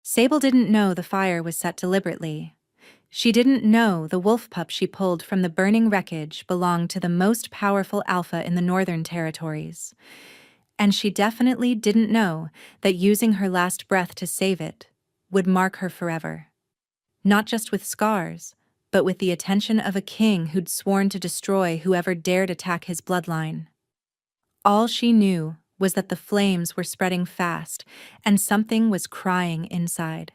Sable didn't know the fire was set deliberately. She didn't know the wolf pup she pulled from the burning wreckage belonged to the most powerful alpha in the Northern Territories. And she definitely didn't know that using her last breath to save it would mark her forever. Not just with scars, but with the attention of a king who'd sworn to destroy whoever dared attack his bloodline. All she knew was that the flames were spreading fast, and something was crying inside.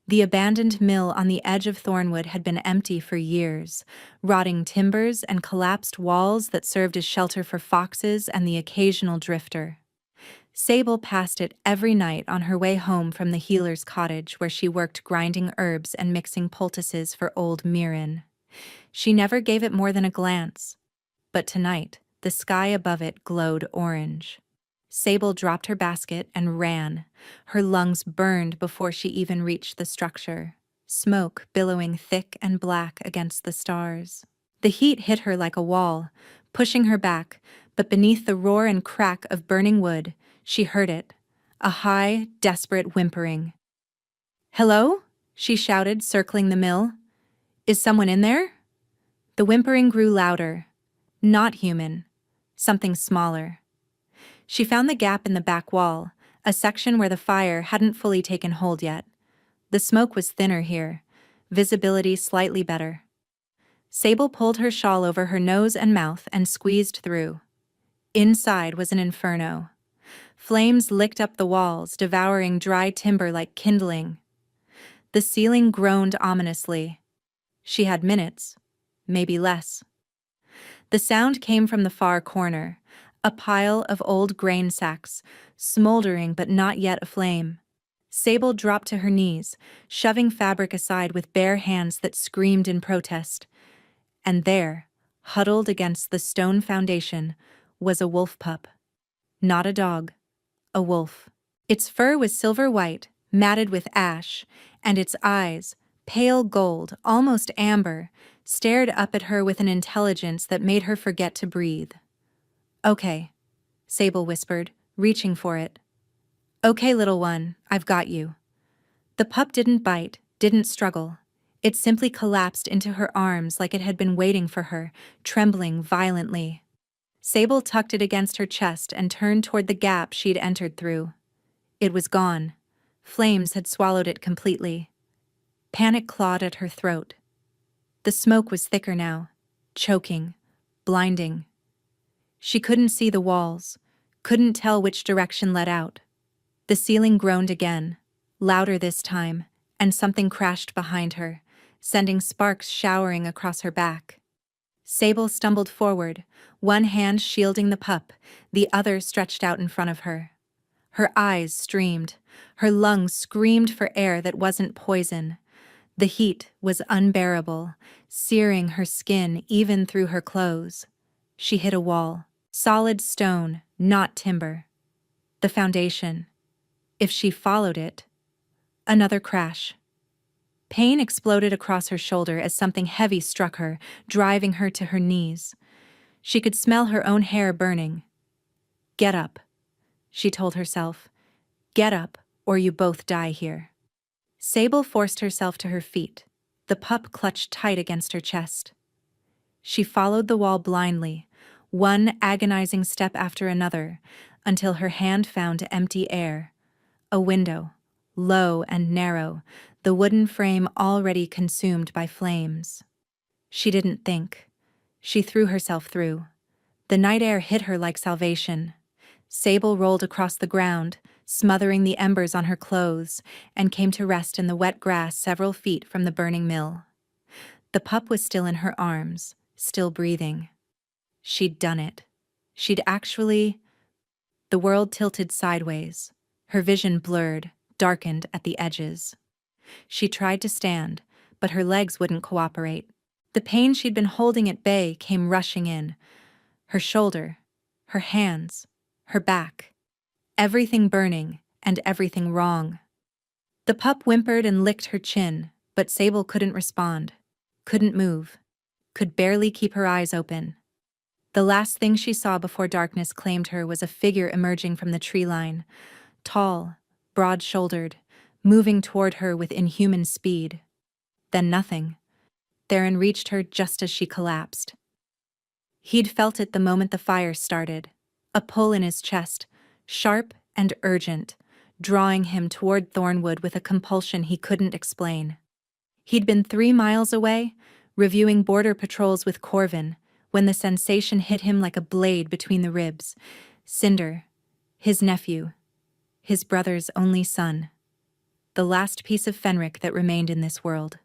The abandoned mill on the edge of Thornwood had been empty for years, rotting timbers and collapsed walls that served as shelter for foxes and the occasional drifter. Sable passed it every night on her way home from the healer's cottage where she worked grinding herbs and mixing poultices for old Mirren. She never gave it more than a glance, but tonight, the sky above it glowed orange. Sable dropped her basket and ran. Her lungs burned before she even reached the structure, smoke billowing thick and black against the stars. The heat hit her like a wall, pushing her back, but beneath the roar and crack of burning wood, she heard it, a high, desperate whimpering. "Hello?" she shouted, circling the mill. "Is someone in there?" The whimpering grew louder. Not human. Something smaller. She found the gap in the back wall, a section where the fire hadn't fully taken hold yet. The smoke was thinner here, visibility slightly better. Sable pulled her shawl over her nose and mouth and squeezed through. Inside was an inferno. Flames licked up the walls, devouring dry timber like kindling. The ceiling groaned ominously. She had minutes, maybe less. The sound came from the far corner, a pile of old grain sacks, smoldering but not yet aflame. Sable dropped to her knees, shoving fabric aside with bare hands that screamed in protest. And there, huddled against the stone foundation, was a wolf pup. Not a dog, a wolf. Its fur was silver-white, matted with ash, and its eyes, pale gold, almost amber, stared up at her with an intelligence that made her forget to breathe. "Okay," Sable whispered, reaching for it. "Okay, little one, I've got you." The pup didn't bite, didn't struggle. It simply collapsed into her arms like it had been waiting for her, trembling violently. Sable tucked it against her chest and turned toward the gap she'd entered through. It was gone. Flames had swallowed it completely. Panic clawed at her throat. The smoke was thicker now, choking, blinding. She couldn't see the walls, couldn't tell which direction led out. The ceiling groaned again, louder this time, and something crashed behind her, sending sparks showering across her back. Sable stumbled forward, one hand shielding the pup, the other stretched out in front of her. Her eyes streamed, her lungs screamed for air that wasn't poison. The heat was unbearable, searing her skin even through her clothes. She hit a wall. Solid stone, not timber. The foundation. If she followed it, another crash. Pain exploded across her shoulder as something heavy struck her, driving her to her knees. She could smell her own hair burning. "Get up," she told herself. "Get up, or you both die here." Sable forced herself to her feet, the pup clutched tight against her chest. She followed the wall blindly, one agonizing step after another, until her hand found empty air. A window, low and narrow, the wooden frame already consumed by flames. She didn't think. She threw herself through. The night air hit her like salvation. Sable rolled across the ground, smothering the embers on her clothes, and came to rest in the wet grass several feet from the burning mill. The pup was still in her arms, still breathing. She'd done it. She'd actually... The world tilted sideways. Her vision blurred, darkened at the edges. She tried to stand, but her legs wouldn't cooperate. The pain she'd been holding at bay came rushing in. Her shoulder, her hands, her back. Everything burning and everything wrong. The pup whimpered and licked her chin, but Sable couldn't respond, couldn't move, could barely keep her eyes open. The last thing she saw before darkness claimed her was a figure emerging from the tree line, tall, broad-shouldered, moving toward her with inhuman speed. Then nothing. Theron reached her just as she collapsed. He'd felt it the moment the fire started, a pull in his chest, sharp and urgent, drawing him toward Thornwood with a compulsion he couldn't explain. He'd been 3 miles away, reviewing border patrols with Corvin, when the sensation hit him like a blade between the ribs. Cinder, his nephew, his brother's only son, the last piece of Fenric that remained in this world.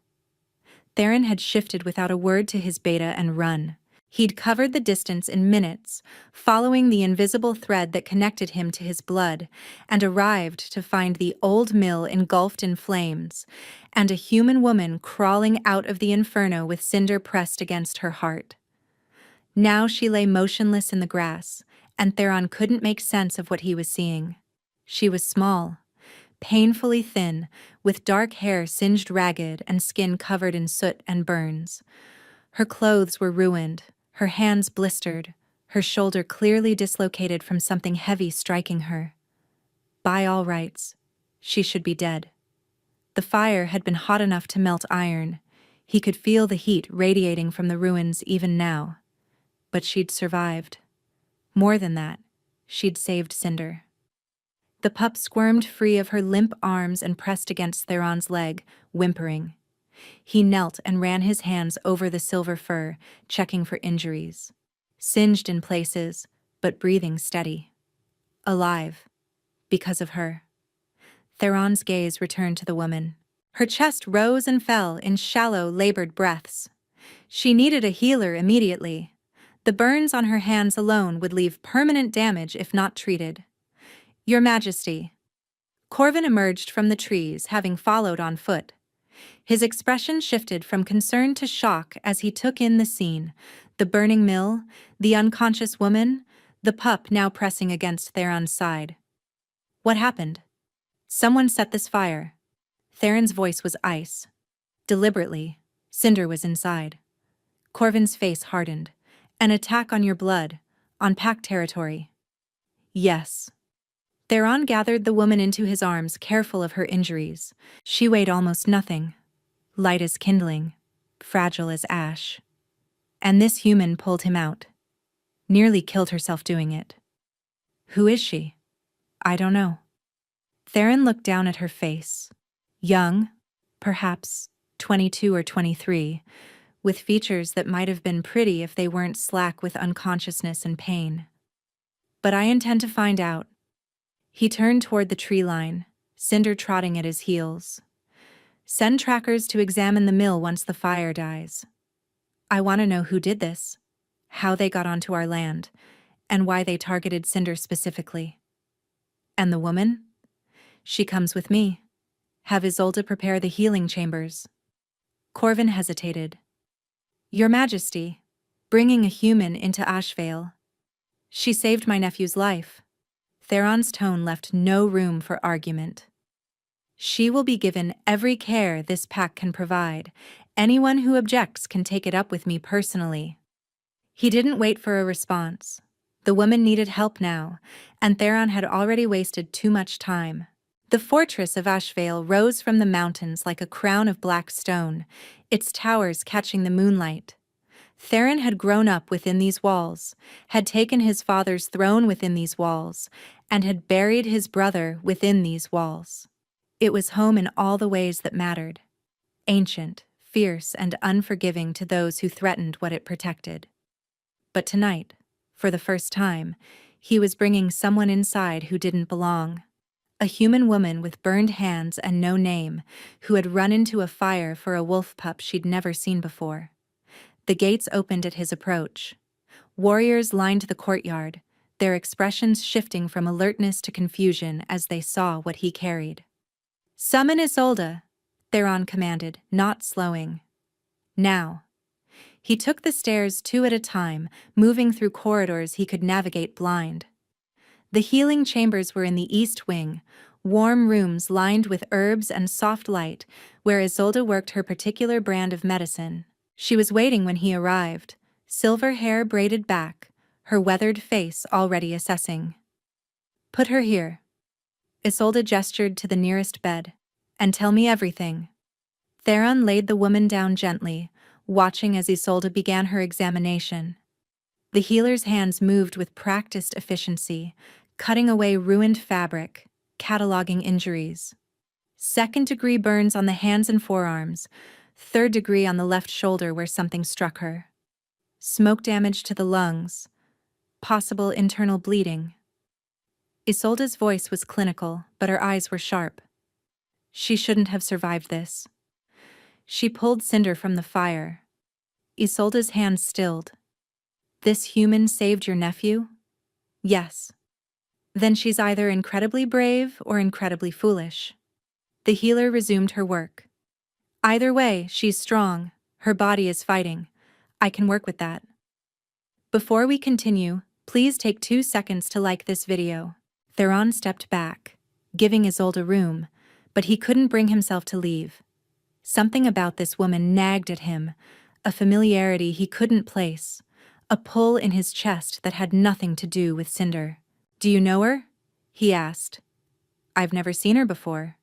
Theron had shifted without a word to his beta and run. He'd covered the distance in minutes, following the invisible thread that connected him to his blood, and arrived to find the old mill engulfed in flames, and a human woman crawling out of the inferno with Cinder pressed against her heart. Now she lay motionless in the grass, and Theron couldn't make sense of what he was seeing. She was small, painfully thin, with dark hair singed ragged and skin covered in soot and burns. Her clothes were ruined, her hands blistered, her shoulder clearly dislocated from something heavy striking her. By all rights, she should be dead. The fire had been hot enough to melt iron. He could feel the heat radiating from the ruins even now. But she'd survived. More than that, she'd saved Cinder. The pup squirmed free of her limp arms and pressed against Theron's leg, whimpering. He knelt and ran his hands over the silver fur, checking for injuries. Singed in places, but breathing steady. Alive. Because of her. Theron's gaze returned to the woman. Her chest rose and fell in shallow, labored breaths. She needed a healer immediately. The burns on her hands alone would leave permanent damage if not treated. Your Majesty. Corvin emerged from the trees, having followed on foot. His expression shifted from concern to shock as he took in the scene, the burning mill, the unconscious woman, the pup now pressing against Theron's side. What happened? Someone set this fire. Theron's voice was ice. Deliberately, Cinder was inside. Corvin's face hardened. An attack on your blood, on Pact territory. Yes. Theron gathered the woman into his arms, careful of her injuries. She weighed almost nothing. Light as kindling, fragile as ash. And this human pulled him out. Nearly killed herself doing it. Who is she? I don't know. Theron looked down at her face. Young, perhaps 22 or 23, with features that might have been pretty if they weren't slack with unconsciousness and pain. But I intend to find out. He turned toward the tree line, Cinder trotting at his heels. Send trackers to examine the mill once the fire dies. I want to know who did this, how they got onto our land, and why they targeted Cinder specifically. And the woman? She comes with me. Have Isolde prepare the healing chambers. Corvin hesitated. Your Majesty, bringing a human into Ashvale. She saved my nephew's life. Theron's tone left no room for argument. She will be given every care this pack can provide. Anyone who objects can take it up with me personally. He didn't wait for a response. The woman needed help now, and Theron had already wasted too much time. The fortress of Ashvale rose from the mountains like a crown of black stone, its towers catching the moonlight. Theron had grown up within these walls, had taken his father's throne within these walls, and had buried his brother within these walls. It was home in all the ways that mattered. Ancient, fierce, and unforgiving to those who threatened what it protected. But tonight, for the first time, he was bringing someone inside who didn't belong. A human woman with burned hands and no name, who had run into a fire for a wolf pup she'd never seen before. The gates opened at his approach. Warriors lined the courtyard, their expressions shifting from alertness to confusion as they saw what he carried. Summon Isolde, Theron commanded, not slowing. Now. He took the stairs 2 at a time, moving through corridors he could navigate blind. The healing chambers were in the east wing, warm rooms lined with herbs and soft light, where Isolde worked her particular brand of medicine. She was waiting when he arrived, silver hair braided back, her weathered face already assessing. Put her here. Isolde gestured to the nearest bed, and tell me everything." Theron laid the woman down gently, watching as Isolde began her examination. The healer's hands moved with practiced efficiency, cutting away ruined fabric, cataloging injuries. Second-degree burns on the hands and forearms, third-degree on the left shoulder where something struck her. Smoke damage to the lungs, possible internal bleeding. Isolde's voice was clinical, but her eyes were sharp. She shouldn't have survived this. She pulled Cinder from the fire. Isolde's hands stilled. "This human saved your nephew?" "Yes." "Then she's either incredibly brave or incredibly foolish." The healer resumed her work. "Either way, she's strong. Her body is fighting. I can work with that." Before we continue, please take 2 seconds to like this video. Theron stepped back, giving Isolde room, but he couldn't bring himself to leave. Something about this woman nagged at him, a familiarity he couldn't place, a pull in his chest that had nothing to do with Cinder. "Do you know her?" he asked. "I've never seen her before."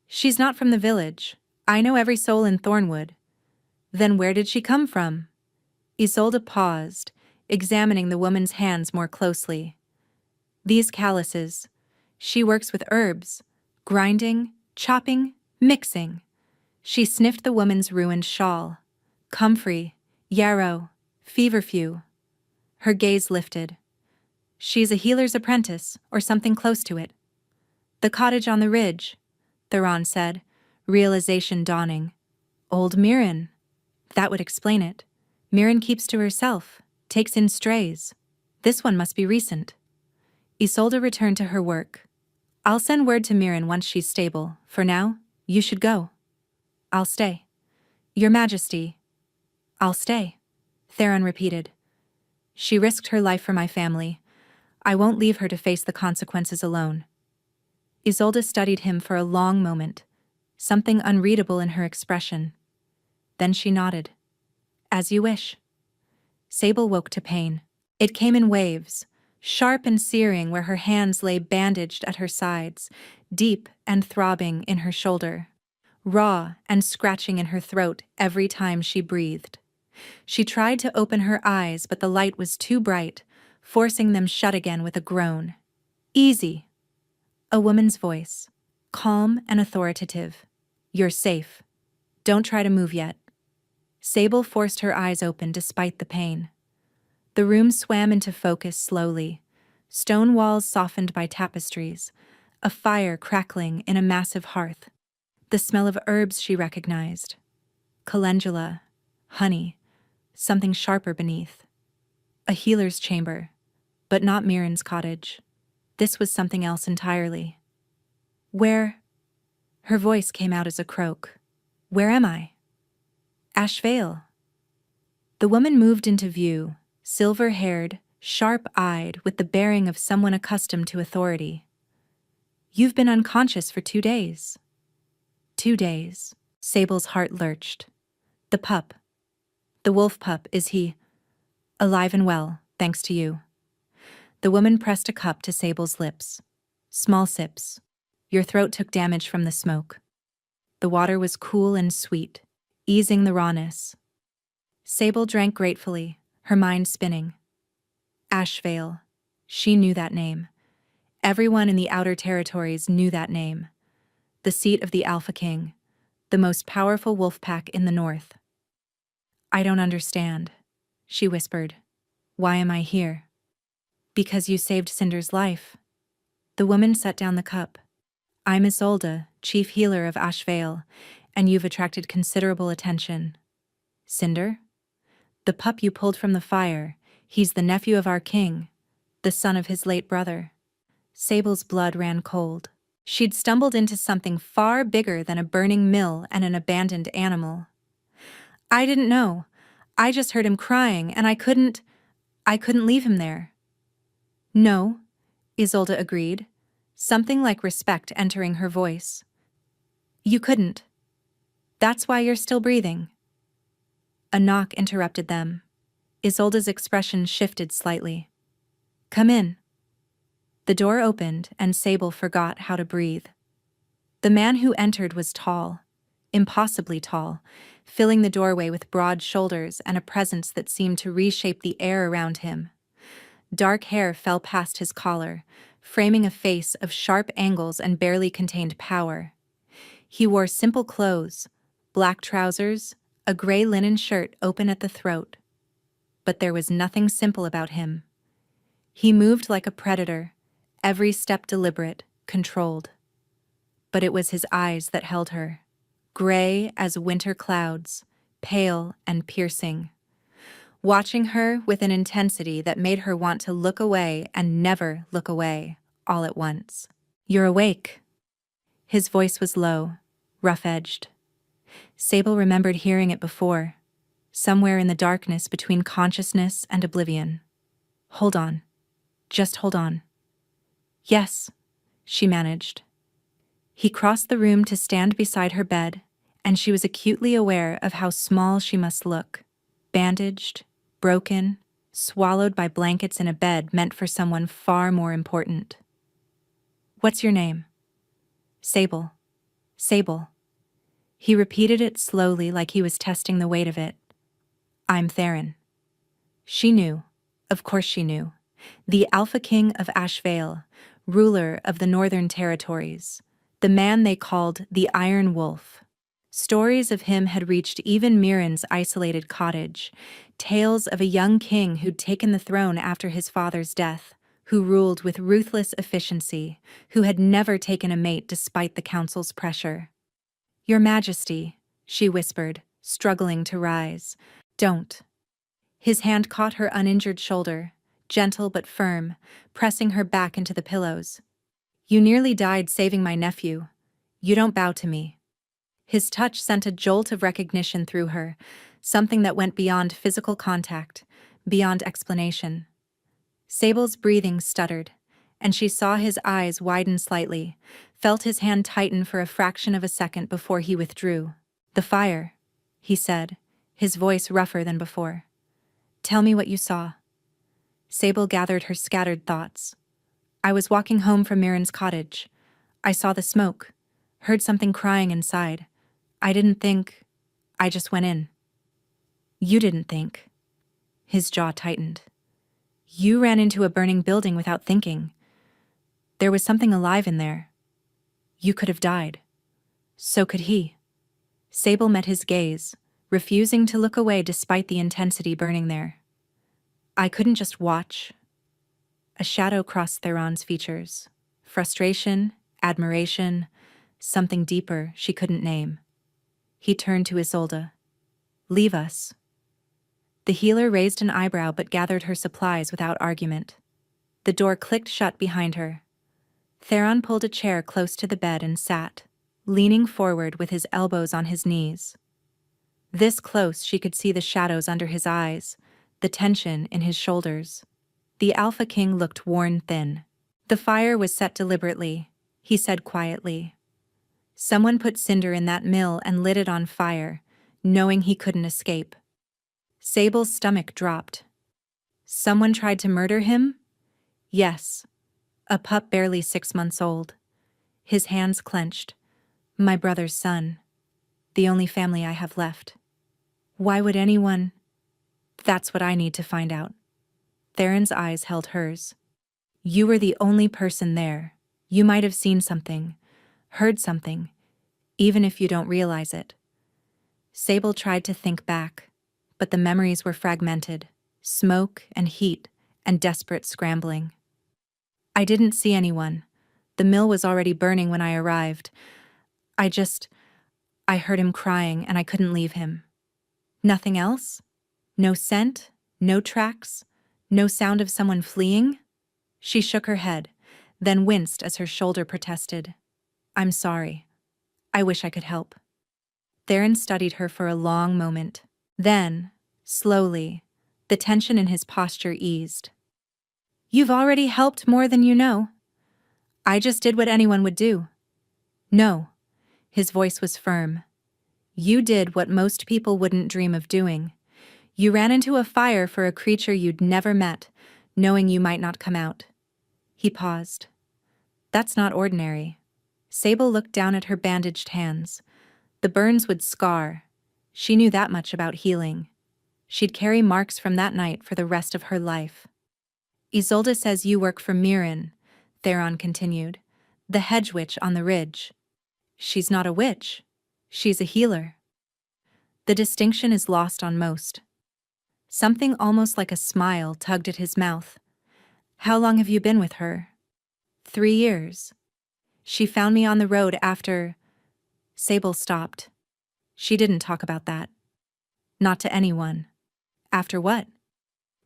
"She's not from the village. I know every soul in Thornwood." "Then where did she come from?" Isolde paused, examining the woman's hands more closely. "These calluses. She works with herbs, grinding, chopping, mixing." She sniffed the woman's ruined shawl. "Comfrey, yarrow, feverfew." Her gaze lifted. "She's a healer's apprentice, or something close to it." "The cottage on the ridge," Theron said, realization dawning. "Old Mirren. That would explain it. Mirren keeps to herself, takes in strays. This one must be recent." Isolde returned to her work. "I'll send word to Mirren once she's stable. For now, you should go." "I'll stay." "Your Majesty." "I'll stay," Theron repeated. "She risked her life for my family. I won't leave her to face the consequences alone." Isolde studied him for a long moment, something unreadable in her expression. Then she nodded. "As you wish." Sable woke to pain. It came in waves, sharp and searing where her hands lay bandaged at her sides, deep and throbbing in her shoulder, raw and scratching in her throat every time she breathed. She tried to open her eyes, but the light was too bright, forcing them shut again with a groan. "Easy." A woman's voice, calm and authoritative. "You're safe. Don't try to move yet." Sable forced her eyes open despite the pain. The room swam into focus slowly, stone walls softened by tapestries, a fire crackling in a massive hearth. The smell of herbs she recognized. Calendula, honey, something sharper beneath. A healer's chamber, but not Mirren's cottage. This was something else entirely. "Where?" Her voice came out as a croak. "Where am I?" "Ashvale." The woman moved into view, silver-haired, sharp-eyed, with the bearing of someone accustomed to authority. "You've been unconscious for 2 days." 2 days. Sable's heart lurched. "The pup. The wolf pup, is he?" "Alive and well, thanks to you." The woman pressed a cup to Sable's lips. Small sips. "Your throat took damage from the smoke." The water was cool and sweet, easing the rawness. Sable drank gratefully, her mind spinning. Ashvale. She knew that name. Everyone in the Outer Territories knew that name. The seat of the Alpha King, the most powerful wolf pack in the north. "I don't understand," she whispered. "Why am I here?" "Because you saved Cinder's life." The woman set down the cup. "I'm Isolde, chief healer of Ashvale, and you've attracted considerable attention." "Cinder?" "The pup you pulled from the fire. He's the nephew of our king, the son of his late brother." Sable's blood ran cold. She'd stumbled into something far bigger than a burning mill and an abandoned animal. "I didn't know. I just heard him crying, and I couldn't leave him there." "No," Isolde agreed, something like respect entering her voice. "You couldn't. That's why you're still breathing." A knock interrupted them. Isolde's expression shifted slightly. "Come in." The door opened, and Sable forgot how to breathe. The man who entered was tall, impossibly tall, filling the doorway with broad shoulders and a presence that seemed to reshape the air around him. Dark hair fell past his collar, framing a face of sharp angles and barely contained power. He wore simple clothes, black trousers, a gray linen shirt open at the throat. But there was nothing simple about him. He moved like a predator, every step deliberate, controlled. But it was his eyes that held her, gray as winter clouds, pale and piercing, watching her with an intensity that made her want to look away and never look away, all at once. "You're awake." His voice was low, rough-edged. Sable remembered hearing it before, somewhere in the darkness between consciousness and oblivion. "Hold on. Just hold on." "Yes," she managed. He crossed the room to stand beside her bed, and she was acutely aware of how small she must look, bandaged, broken, swallowed by blankets in a bed meant for someone far more important. "What's your name?" "Sable. Sable." He repeated it slowly like he was testing the weight of it. "I'm Theron." She knew. Of course she knew. The Alpha King of Ashvale, ruler of the Northern Territories, the man they called the Iron Wolf. Stories of him had reached even Mirren's isolated cottage, tales of a young king who'd taken the throne after his father's death, who ruled with ruthless efficiency, who had never taken a mate despite the council's pressure. "Your Majesty," she whispered, struggling to rise. "Don't." His hand caught her uninjured shoulder, gentle but firm, pressing her back into the pillows. "You nearly died saving my nephew. You don't bow to me." His touch sent a jolt of recognition through her, something that went beyond physical contact, beyond explanation. Sable's breathing stuttered, and she saw his eyes widen slightly, felt his hand tighten for a fraction of a second before he withdrew. "The fire," he said, his voice rougher than before. "Tell me what you saw." Sable gathered her scattered thoughts. "I was walking home from Mirren's cottage. I saw the smoke, heard something crying inside. I didn't think. I just went in." "You didn't think." His jaw tightened. "You ran into a burning building without thinking. There was something alive in there. You could have died. So could he." Sable met his gaze, refusing to look away despite the intensity burning there. "I couldn't just watch." A shadow crossed Theron's features. Frustration, admiration, something deeper she couldn't name. He turned to Isolde. "Leave us." The healer raised an eyebrow but gathered her supplies without argument. The door clicked shut behind her. Theron pulled a chair close to the bed and sat, leaning forward with his elbows on his knees. This close she could see the shadows under his eyes, the tension in his shoulders. The Alpha King looked worn thin. "The fire was set deliberately," he said quietly. "Someone put cinder in that mill and lit it on fire, knowing he couldn't escape." Sable's stomach dropped. "Someone tried to murder him?" "Yes. A pup barely 6 months old." His hands clenched. "My brother's son. The only family I have left." "Why would anyone—" "That's what I need to find out." Theron's eyes held hers. "You were the only person there. You might have seen something, heard something, even if you don't realize it." Sable tried to think back, but the memories were fragmented, smoke and heat and desperate scrambling. "I didn't see anyone. The mill was already burning when I arrived. I heard him crying and I couldn't leave him." "Nothing else? No scent? No tracks? No sound of someone fleeing?" She shook her head, then winced as her shoulder protested. "I'm sorry. I wish I could help." Theron studied her for a long moment. Then, slowly, the tension in his posture eased. "You've already helped more than you know. I just did what anyone would do." "No." His voice was firm. "You did what most people wouldn't dream of doing. You ran into a fire for a creature you'd never met, knowing you might not come out." He paused. "That's not ordinary." Sable looked down at her bandaged hands. The burns would scar. She knew that much about healing. She'd carry marks from that night for the rest of her life. Isolde says you work for Mirren, Theron continued. The hedge witch on the ridge. She's not a witch. She's a healer. The distinction is lost on most. Something almost like a smile tugged at his mouth. How long have you been with her? 3 years. She found me on the road after... Sable stopped. She didn't talk about that. Not to anyone. After what?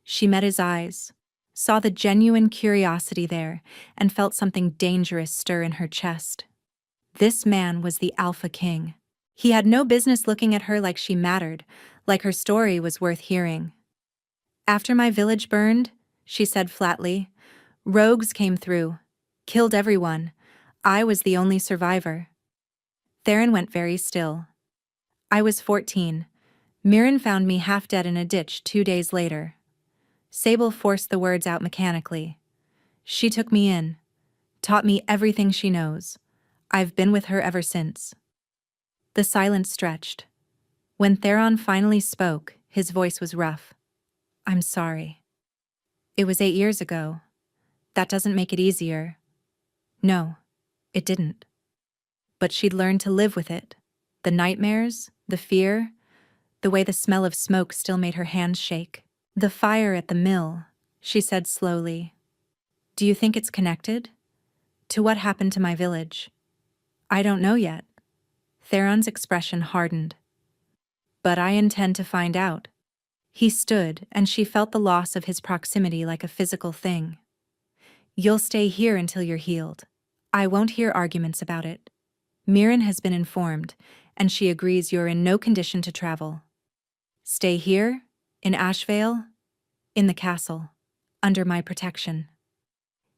She met his eyes, saw the genuine curiosity there, and felt something dangerous stir in her chest. This man was the Alpha King. He had no business looking at her like she mattered, like her story was worth hearing. After my village burned, she said flatly, rogues came through, killed everyone. I was the only survivor. Theron went very still. I was 14. Mirren found me half dead in a ditch 2 days later. Sable forced the words out mechanically. She took me in, taught me everything she knows. I've been with her ever since. The silence stretched. When Theron finally spoke, his voice was rough. I'm sorry. It was 8 years ago. That doesn't make it easier. No, it didn't. But she'd learned to live with it. The nightmares, the fear, the way the smell of smoke still made her hands shake. The fire at the mill, she said slowly. Do you think it's connected? To what happened to my village? I don't know yet. Theron's expression hardened. But I intend to find out. He stood, and she felt the loss of his proximity like a physical thing. You'll stay here until you're healed. I won't hear arguments about it. Mirren has been informed, and she agrees you're in no condition to travel. Stay here, in Ashvale, in the castle, under my protection.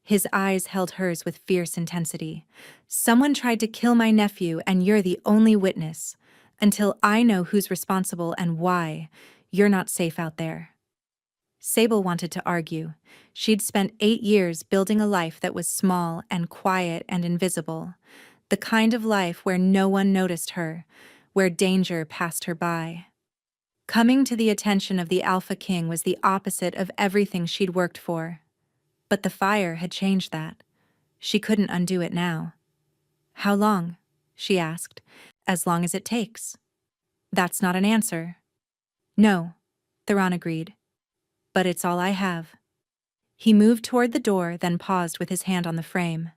His eyes held hers with fierce intensity. Someone tried to kill my nephew, and you're the only witness. Until I know who's responsible and why, you're not safe out there. Sable wanted to argue. She'd spent 8 years building a life that was small and quiet and invisible. The kind of life where no one noticed her, where danger passed her by. Coming to the attention of the Alpha King was the opposite of everything she'd worked for. But the fire had changed that. She couldn't undo it now. How long? She asked. As long as it takes. That's not an answer. No, Theron agreed. But it's all I have. He moved toward the door, then paused with his hand on the frame.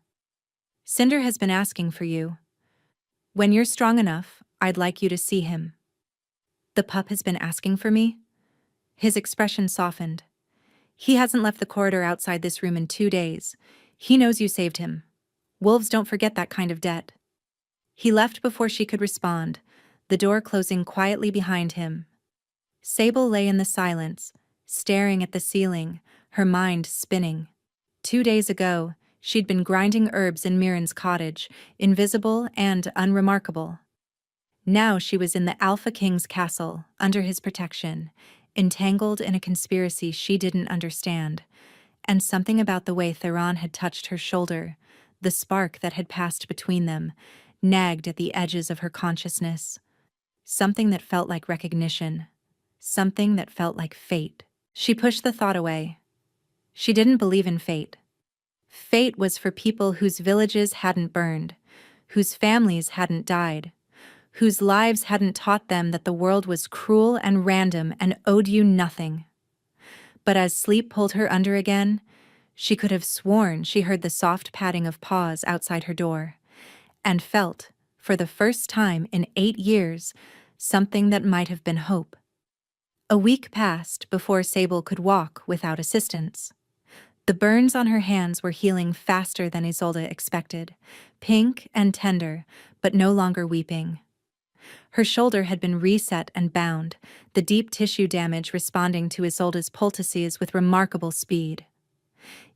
Cinder has been asking for you. When you're strong enough, I'd like you to see him. The pup has been asking for me? His expression softened. He hasn't left the corridor outside this room in 2 days. He knows you saved him. Wolves don't forget that kind of debt. He left before she could respond, the door closing quietly behind him. Sable lay in the silence, staring at the ceiling, her mind spinning. 2 days ago, she'd been grinding herbs in Mirren's cottage, invisible and unremarkable. Now she was in the Alpha King's castle, under his protection, entangled in a conspiracy she didn't understand, and something about the way Theron had touched her shoulder, the spark that had passed between them, nagged at the edges of her consciousness. Something that felt like recognition. Something that felt like fate. She pushed the thought away. She didn't believe in fate. Fate was for people whose villages hadn't burned, whose families hadn't died, whose lives hadn't taught them that the world was cruel and random and owed you nothing. But as sleep pulled her under again, she could have sworn she heard the soft padding of paws outside her door, and felt, for the first time in 8 years, something that might have been hope. A week passed before Sable could walk without assistance. The burns on her hands were healing faster than Isolde expected, pink and tender, but no longer weeping. Her shoulder had been reset and bound, the deep tissue damage responding to Isolde's poultices with remarkable speed.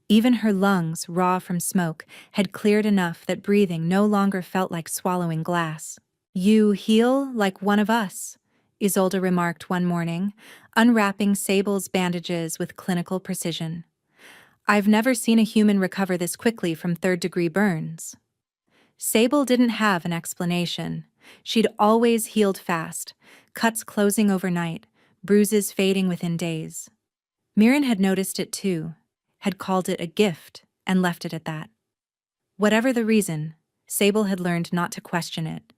Even her lungs, raw from smoke, had cleared enough that breathing no longer felt like swallowing glass. You heal like one of us, Isolde remarked one morning, unwrapping Sable's bandages with clinical precision. I've never seen a human recover this quickly from third-degree burns. Sable didn't have an explanation. She'd always healed fast, cuts closing overnight, bruises fading within days. Mirren had noticed it too, had called it a gift, and left it at that. Whatever the reason, Sable had learned not to question it.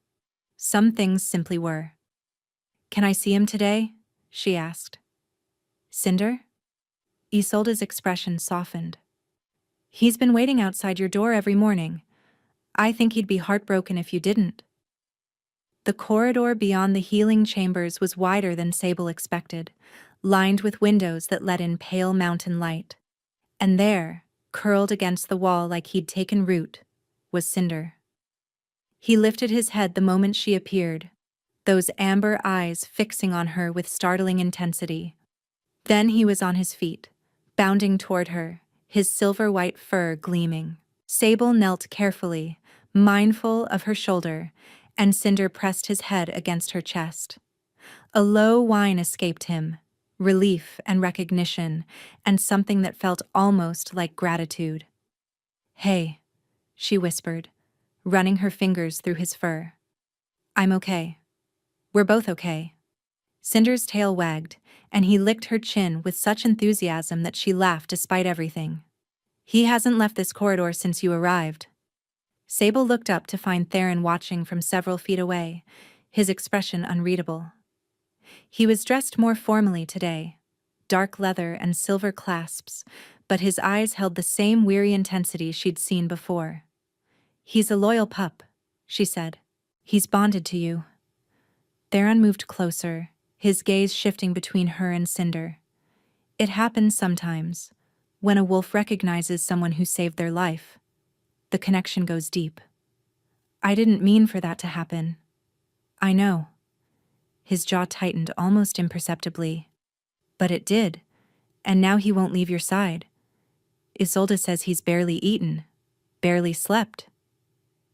Some things simply were. "Can I see him today?" she asked. "Cinder?" Isolde's expression softened. "He's been waiting outside your door every morning. I think he'd be heartbroken if you didn't." The corridor beyond the healing chambers was wider than Sable expected, lined with windows that let in pale mountain light. And there, curled against the wall like he'd taken root, was Cinder. He lifted his head the moment she appeared, those amber eyes fixing on her with startling intensity. Then he was on his feet, bounding toward her, his silver-white fur gleaming. Sable knelt carefully, mindful of her shoulder, and Cinder pressed his head against her chest. A low whine escaped him, relief and recognition, and something that felt almost like gratitude. "Hey," she whispered, running her fingers through his fur. "I'm okay. We're both okay." Cinder's tail wagged, and he licked her chin with such enthusiasm that she laughed despite everything. "He hasn't left this corridor since you arrived." Sable looked up to find Theron watching from several feet away, his expression unreadable. He was dressed more formally today, dark leather and silver clasps, but his eyes held the same weary intensity she'd seen before. "He's a loyal pup," she said. "He's bonded to you." Theron moved closer, his gaze shifting between her and Cinder. "It happens sometimes, when a wolf recognizes someone who saved their life. The connection goes deep." "I didn't mean for that to happen." "I know." His jaw tightened almost imperceptibly. "But it did, and now he won't leave your side. Isolde says he's barely eaten, barely slept.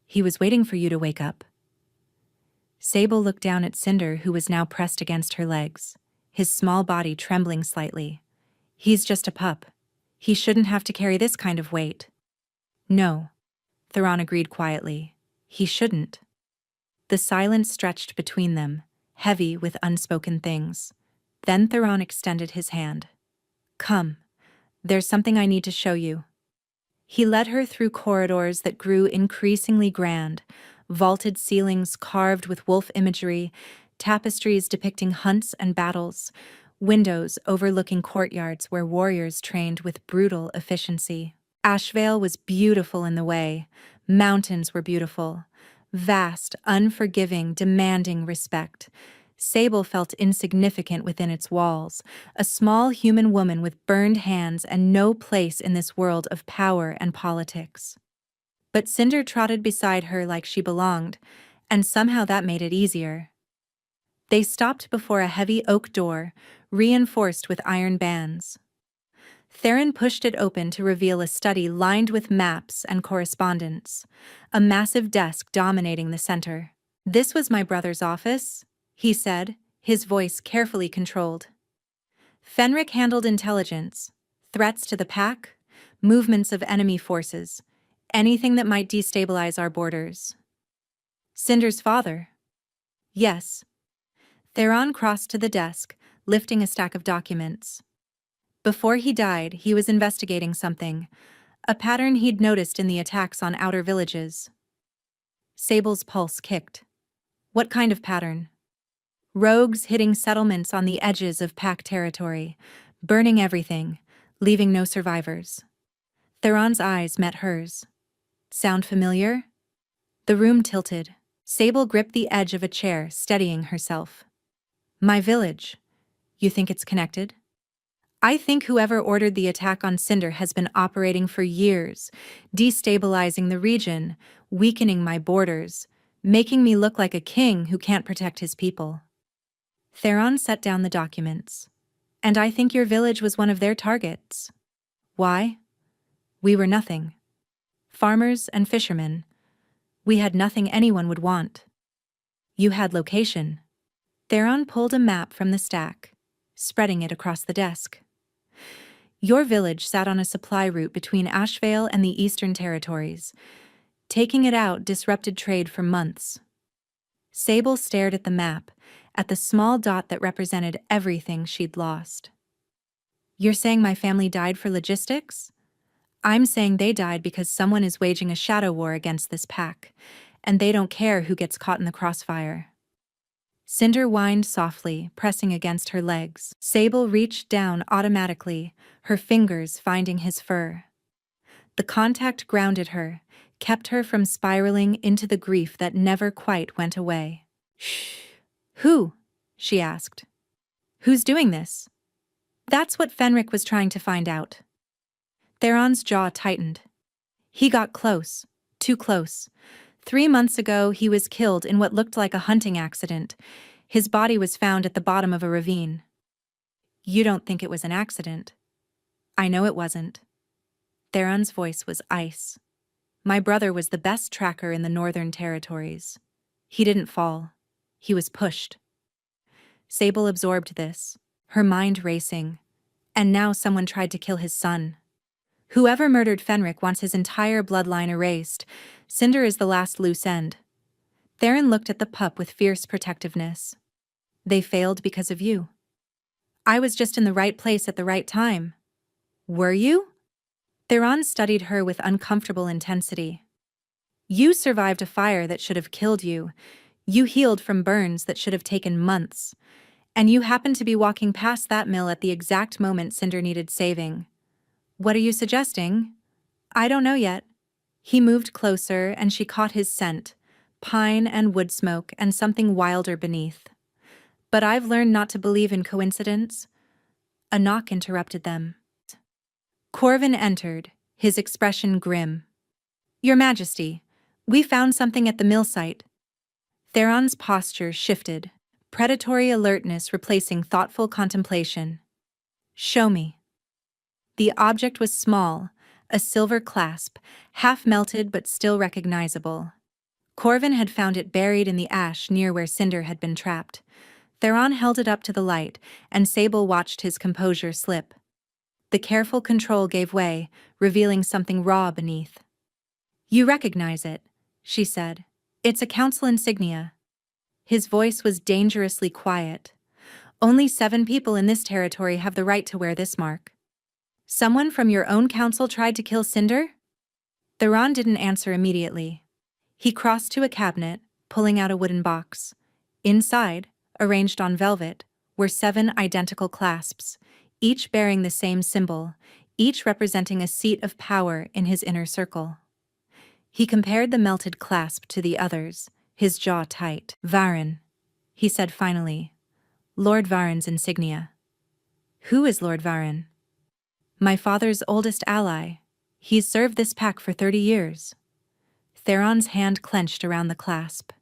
He was waiting for you to wake up." Sable looked down at Cinder, who was now pressed against her legs, his small body trembling slightly. "He's just a pup. He shouldn't have to carry this kind of weight." "No," Theron agreed quietly. "He shouldn't." The silence stretched between them, heavy with unspoken things. Then Theron extended his hand. "Come. There's something I need to show you." He led her through corridors that grew increasingly grand, vaulted ceilings carved with wolf imagery, tapestries depicting hunts and battles, windows overlooking courtyards where warriors trained with brutal efficiency. Ashvale was beautiful in the way. Mountains were beautiful. Vast, unforgiving, demanding respect. Sable felt insignificant within its walls, a small human woman with burned hands and no place in this world of power and politics. But Cinder trotted beside her like she belonged, and somehow that made it easier. They stopped before a heavy oak door, reinforced with iron bands. Theron pushed it open to reveal a study lined with maps and correspondence, a massive desk dominating the center. "This was my brother's office," he said, his voice carefully controlled. "Fenric handled intelligence, threats to the pack, movements of enemy forces, anything that might destabilize our borders." "Cinder's father?" "Yes." Theron crossed to the desk, lifting a stack of documents. Before he died, he was investigating something, a pattern he'd noticed in the attacks on outer villages. Sable's pulse kicked. "What kind of pattern?" "Rogues hitting settlements on the edges of pack territory, burning everything, leaving no survivors." Theron's eyes met hers. "Sound familiar?" The room tilted. Sable gripped the edge of a chair, steadying herself. "My village. You think it's connected?" "I think whoever ordered the attack on Cinder has been operating for years, destabilizing the region, weakening my borders, making me look like a king who can't protect his people." Theron set down the documents. "And I think your village was one of their targets." "Why?" "We were nothing. Farmers and fishermen. We had nothing anyone would want." "You had location." Theron pulled a map from the stack, spreading it across the desk. "Your village sat on a supply route between Ashvale and the Eastern Territories. Taking it out disrupted trade for months. Sable stared at the map, at the small dot that represented everything she'd lost. You're saying my family died for logistics? I'm saying they died because someone is waging a shadow war against this pack, and they don't care who gets caught in the crossfire. Cinder whined softly, pressing against her legs. Sable reached down automatically, her fingers finding his fur. The contact grounded her, kept her from spiraling into the grief that never quite went away. Shh. Who? She asked. Who's doing this? That's what Fenric was trying to find out. Theron's jaw tightened. He got close, too close. 3 months ago, he was killed in what looked like a hunting accident. His body was found at the bottom of a ravine. You don't think it was an accident? I know it wasn't. Theron's voice was ice. My brother was the best tracker in the Northern Territories. He didn't fall. He was pushed. Sable absorbed this, her mind racing. And now someone tried to kill his son. Whoever murdered Fenric wants his entire bloodline erased. Cinder is the last loose end. Theron looked at the pup with fierce protectiveness. They failed because of you. I was just in the right place at the right time. Were you? Theron studied her with uncomfortable intensity. You survived a fire that should have killed you. You healed from burns that should have taken months. And you happened to be walking past that mill at the exact moment Cinder needed saving. What are you suggesting? I don't know yet. He moved closer and she caught his scent, pine and wood smoke and something wilder beneath. But I've learned not to believe in coincidence. A knock interrupted them. Corvin entered, his expression grim. Your Majesty, we found something at the mill site. Theron's posture shifted, predatory alertness replacing thoughtful contemplation. Show me. The object was small, a silver clasp, half melted but still recognizable. Corvin had found it buried in the ash near where Cinder had been trapped. Theron held it up to the light, and Sable watched his composure slip. The careful control gave way, revealing something raw beneath. You recognize it, she said. It's a council insignia. His voice was dangerously quiet. Only 7 people in this territory have the right to wear this mark. Someone from your own council tried to kill Cinder? Theron didn't answer immediately. He crossed to a cabinet, pulling out a wooden box. Inside, arranged on velvet, were 7 identical clasps, each bearing the same symbol, each representing a seat of power in his inner circle. He compared the melted clasp to the others, his jaw tight. Varin, he said finally. Lord Varin's insignia. Who is Lord Varin? My father's oldest ally. He's served this pack for 30 years. Theron's hand clenched around the clasp.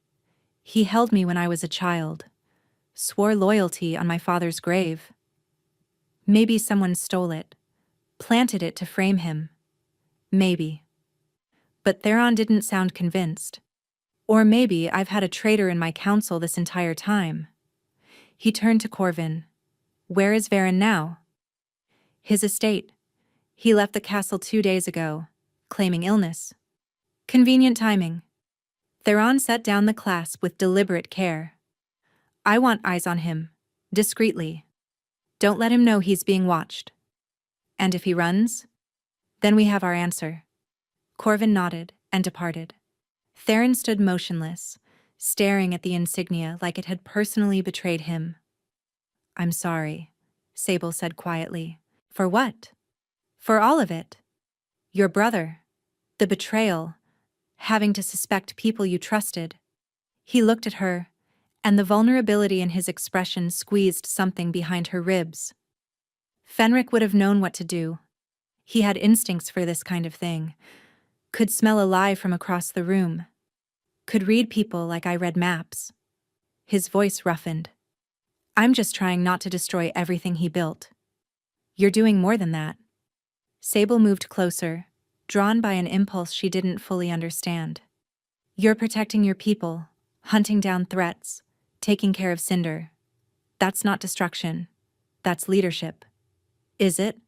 He held me when I was a child. Swore loyalty on my father's grave. Maybe someone stole it. Planted it to frame him. Maybe. But Theron didn't sound convinced. Or maybe I've had a traitor in my council this entire time. He turned to Corvin. Where is Varin now? His estate. He left the castle 2 days ago, claiming illness. Convenient timing. Theron set down the clasp with deliberate care. I want eyes on him, discreetly. Don't let him know he's being watched. And if he runs, then we have our answer. Corvin nodded and departed. Theron stood motionless, staring at the insignia like it had personally betrayed him. I'm sorry, Sable said quietly. For what? For all of it. Your brother. The betrayal. Having to suspect people you trusted. He looked at her, and the vulnerability in his expression squeezed something behind her ribs. Fenric would have known what to do. He had instincts for this kind of thing. Could smell a lie from across the room. Could read people like I read maps. His voice roughened. I'm just trying not to destroy everything he built. You're doing more than that. Sable moved closer, drawn by an impulse she didn't fully understand. You're protecting your people, hunting down threats, taking care of Cinder. That's not destruction. That's leadership. Is it?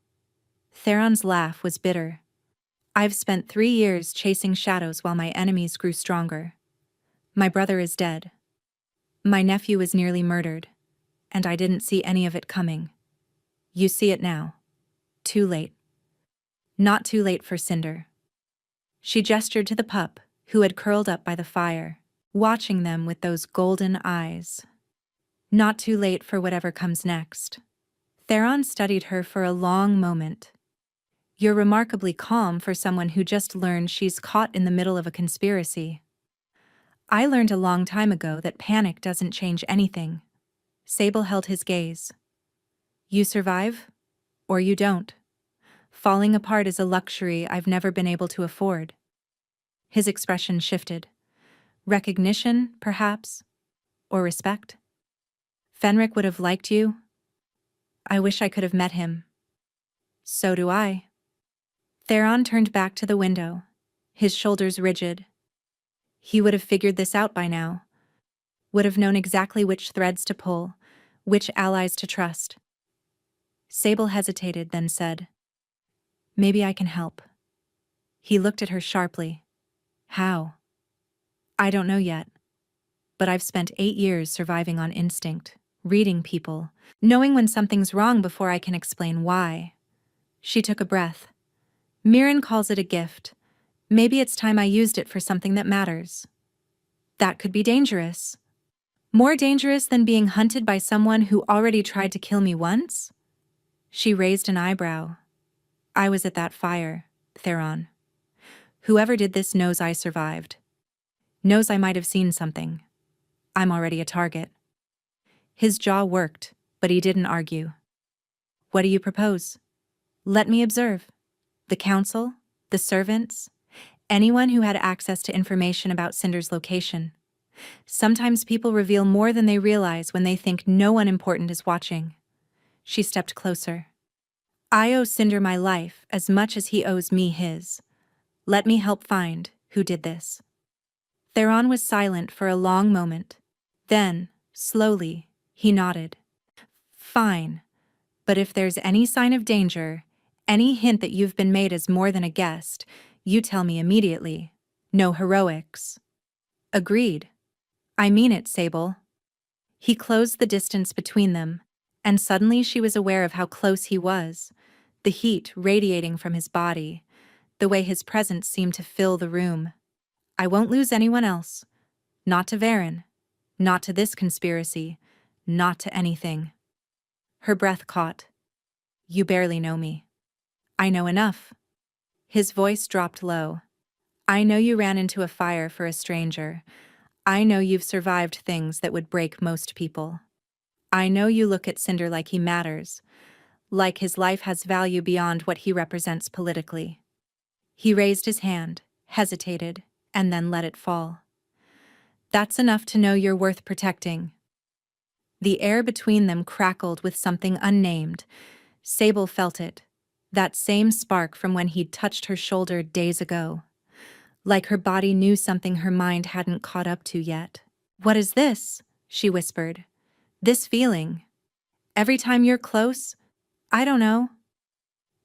Theron's laugh was bitter. I've spent 3 years chasing shadows while my enemies grew stronger. My brother is dead. My nephew is nearly murdered, and I didn't see any of it coming. You see it now. Too late. Not too late for Cinder. She gestured to the pup, who had curled up by the fire, watching them with those golden eyes. Not too late for whatever comes next. Theron studied her for a long moment. You're remarkably calm for someone who just learned she's caught in the middle of a conspiracy. I learned a long time ago that panic doesn't change anything. Sable held his gaze. You survive, or you don't. Falling apart is a luxury I've never been able to afford. His expression shifted. Recognition, perhaps? Or respect? Fenric would have liked you. I wish I could have met him. So do I. Theron turned back to the window, his shoulders rigid. He would have figured this out by now. Would have known exactly which threads to pull, which allies to trust. Sable hesitated, then said, Maybe I can help. He looked at her sharply. How? I don't know yet. But I've spent 8 years surviving on instinct, reading people, knowing when something's wrong before I can explain why. She took a breath. Mirren calls it a gift. Maybe it's time I used it for something that matters. That could be dangerous. More dangerous than being hunted by someone who already tried to kill me once? She raised an eyebrow. I was at that fire, Theron. Whoever did this knows I survived. Knows I might have seen something. I'm already a target. His jaw worked, but he didn't argue. What do you propose? Let me observe. The council, the servants, anyone who had access to information about Cinder's location. Sometimes people reveal more than they realize when they think no one important is watching. She stepped closer. I owe Cinder my life as much as he owes me his. Let me help find who did this. Theron was silent for a long moment. Then, slowly, he nodded. Fine. But if there's any sign of danger, any hint that you've been made as more than a guest, you tell me immediately. No heroics. Agreed. I mean it, Sable. He closed the distance between them, and suddenly she was aware of how close he was, the heat radiating from his body, the way his presence seemed to fill the room. I won't lose anyone else. Not to Varen. Not to this conspiracy. Not to anything. Her breath caught. You barely know me. I know enough. His voice dropped low. I know you ran into a fire for a stranger. I know you've survived things that would break most people. I know you look at Cinder like he matters, like his life has value beyond what he represents politically. He raised his hand, hesitated, and then let it fall. That's enough to know you're worth protecting. The air between them crackled with something unnamed. Sable felt it, that same spark from when he'd touched her shoulder days ago. Like her body knew something her mind hadn't caught up to yet. What is this? She whispered. This feeling. Every time you're close, I don't know.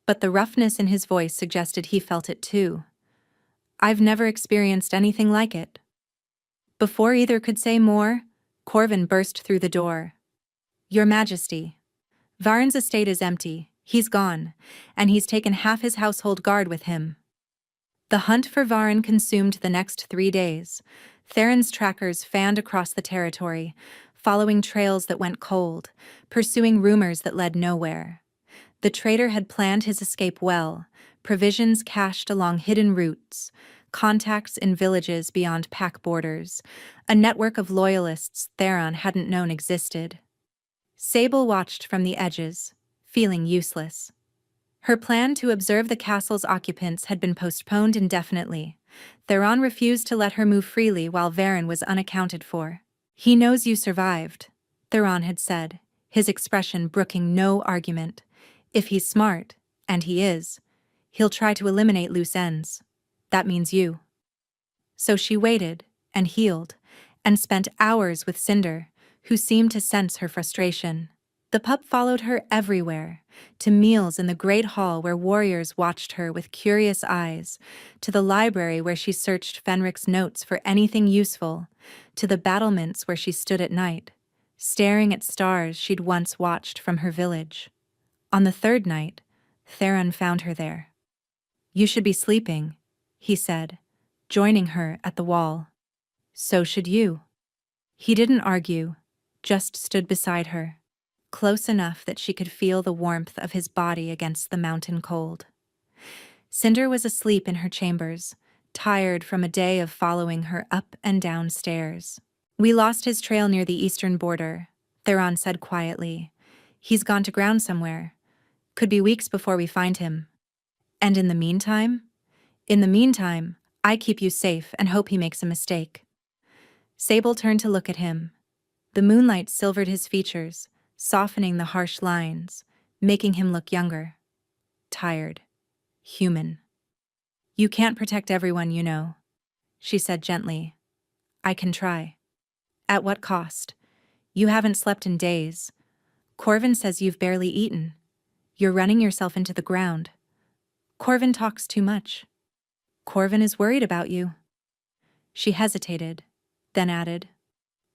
But the roughness in his voice suggested he felt it too. I've never experienced anything like it. Before either could say more, Corvin burst through the door. Your Majesty. Varen's estate is empty, he's gone, and he's taken half his household guard with him. The hunt for Varen consumed the next 3 days. Theron's trackers fanned across the territory, following trails that went cold, pursuing rumors that led nowhere. The traitor had planned his escape well, provisions cached along hidden routes, contacts in villages beyond pack borders, a network of loyalists Theron hadn't known existed. Sable watched from the edges, feeling useless. Her plan to observe the castle's occupants had been postponed indefinitely. Theron refused to let her move freely while Varen was unaccounted for. He knows you survived, Theron had said, his expression brooking no argument. If he's smart, and he is, he'll try to eliminate loose ends. That means you. So she waited, and healed, and spent hours with Cinder, who seemed to sense her frustration. The pup followed her everywhere, to meals in the great hall where warriors watched her with curious eyes, to the library where she searched Fenric's notes for anything useful, to the battlements where she stood at night, staring at stars she'd once watched from her village. On the third night, Theron found her there. "You should be sleeping," he said, joining her at the wall. "So should you." He didn't argue, just stood beside her, close enough that she could feel the warmth of his body against the mountain cold. Cinder was asleep in her chambers, tired from a day of following her up and down stairs. "We lost his trail near the eastern border," Theron said quietly. "He's gone to ground somewhere. Could be weeks before we find him. And in the meantime? In the meantime, I keep you safe and hope he makes a mistake." Sable turned to look at him. The moonlight silvered his features, softening the harsh lines, making him look younger. Tired. Human. "You can't protect everyone, you know," she said gently. "I can try." "At what cost? You haven't slept in days. Corvin says you've barely eaten. You're running yourself into the ground. Corvin talks too much. Corvin is worried about you." She hesitated, then added,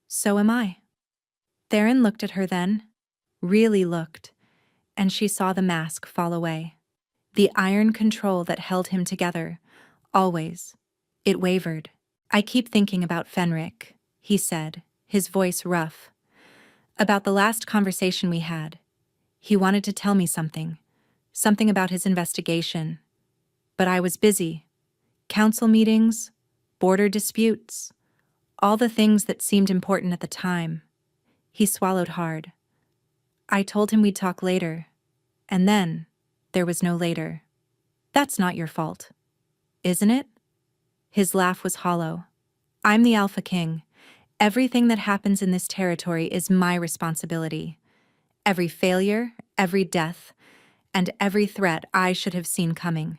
"So am I." Theron looked at her then, really looked, and she saw the mask fall away. The iron control that held him together, always. It wavered. "I keep thinking about Fenric," he said, his voice rough. "About the last conversation we had. He wanted to tell me something about his investigation. But I was busy. Council meetings, border disputes, all the things that seemed important at the time." He swallowed hard. "I told him we'd talk later, and then there was no later. That's not your fault, isn't it?" His laugh was hollow. "I'm the Alpha King. Everything that happens in this territory is my responsibility. Every failure, every death, and every threat I should have seen coming.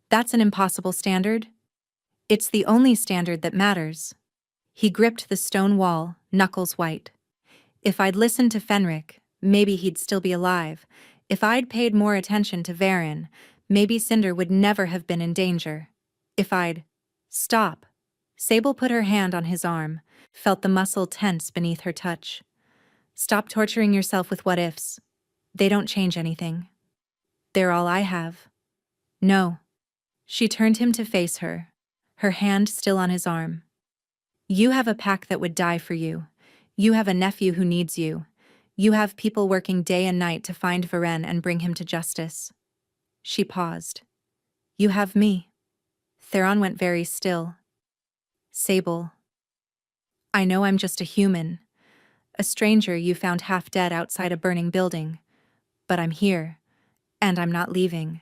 That's an impossible standard. It's the only standard that matters." He gripped the stone wall, knuckles white. "If I'd listened to Fenric, maybe he'd still be alive. If I'd paid more attention to Varen, maybe Cinder would never have been in danger. If I'd—" "Stop." Sable put her hand on his arm, felt the muscle tense beneath her touch. "Stop torturing yourself with what-ifs. They don't change anything. They're all I have." "No." She turned him to face her, her hand still on his arm. "You have a pack that would die for you. You have a nephew who needs you. You have people working day and night to find Varen and bring him to justice." She paused. "You have me." Theron went very still. "Sable. I know I'm just a human, a stranger you found half dead outside a burning building, but I'm here, and I'm not leaving.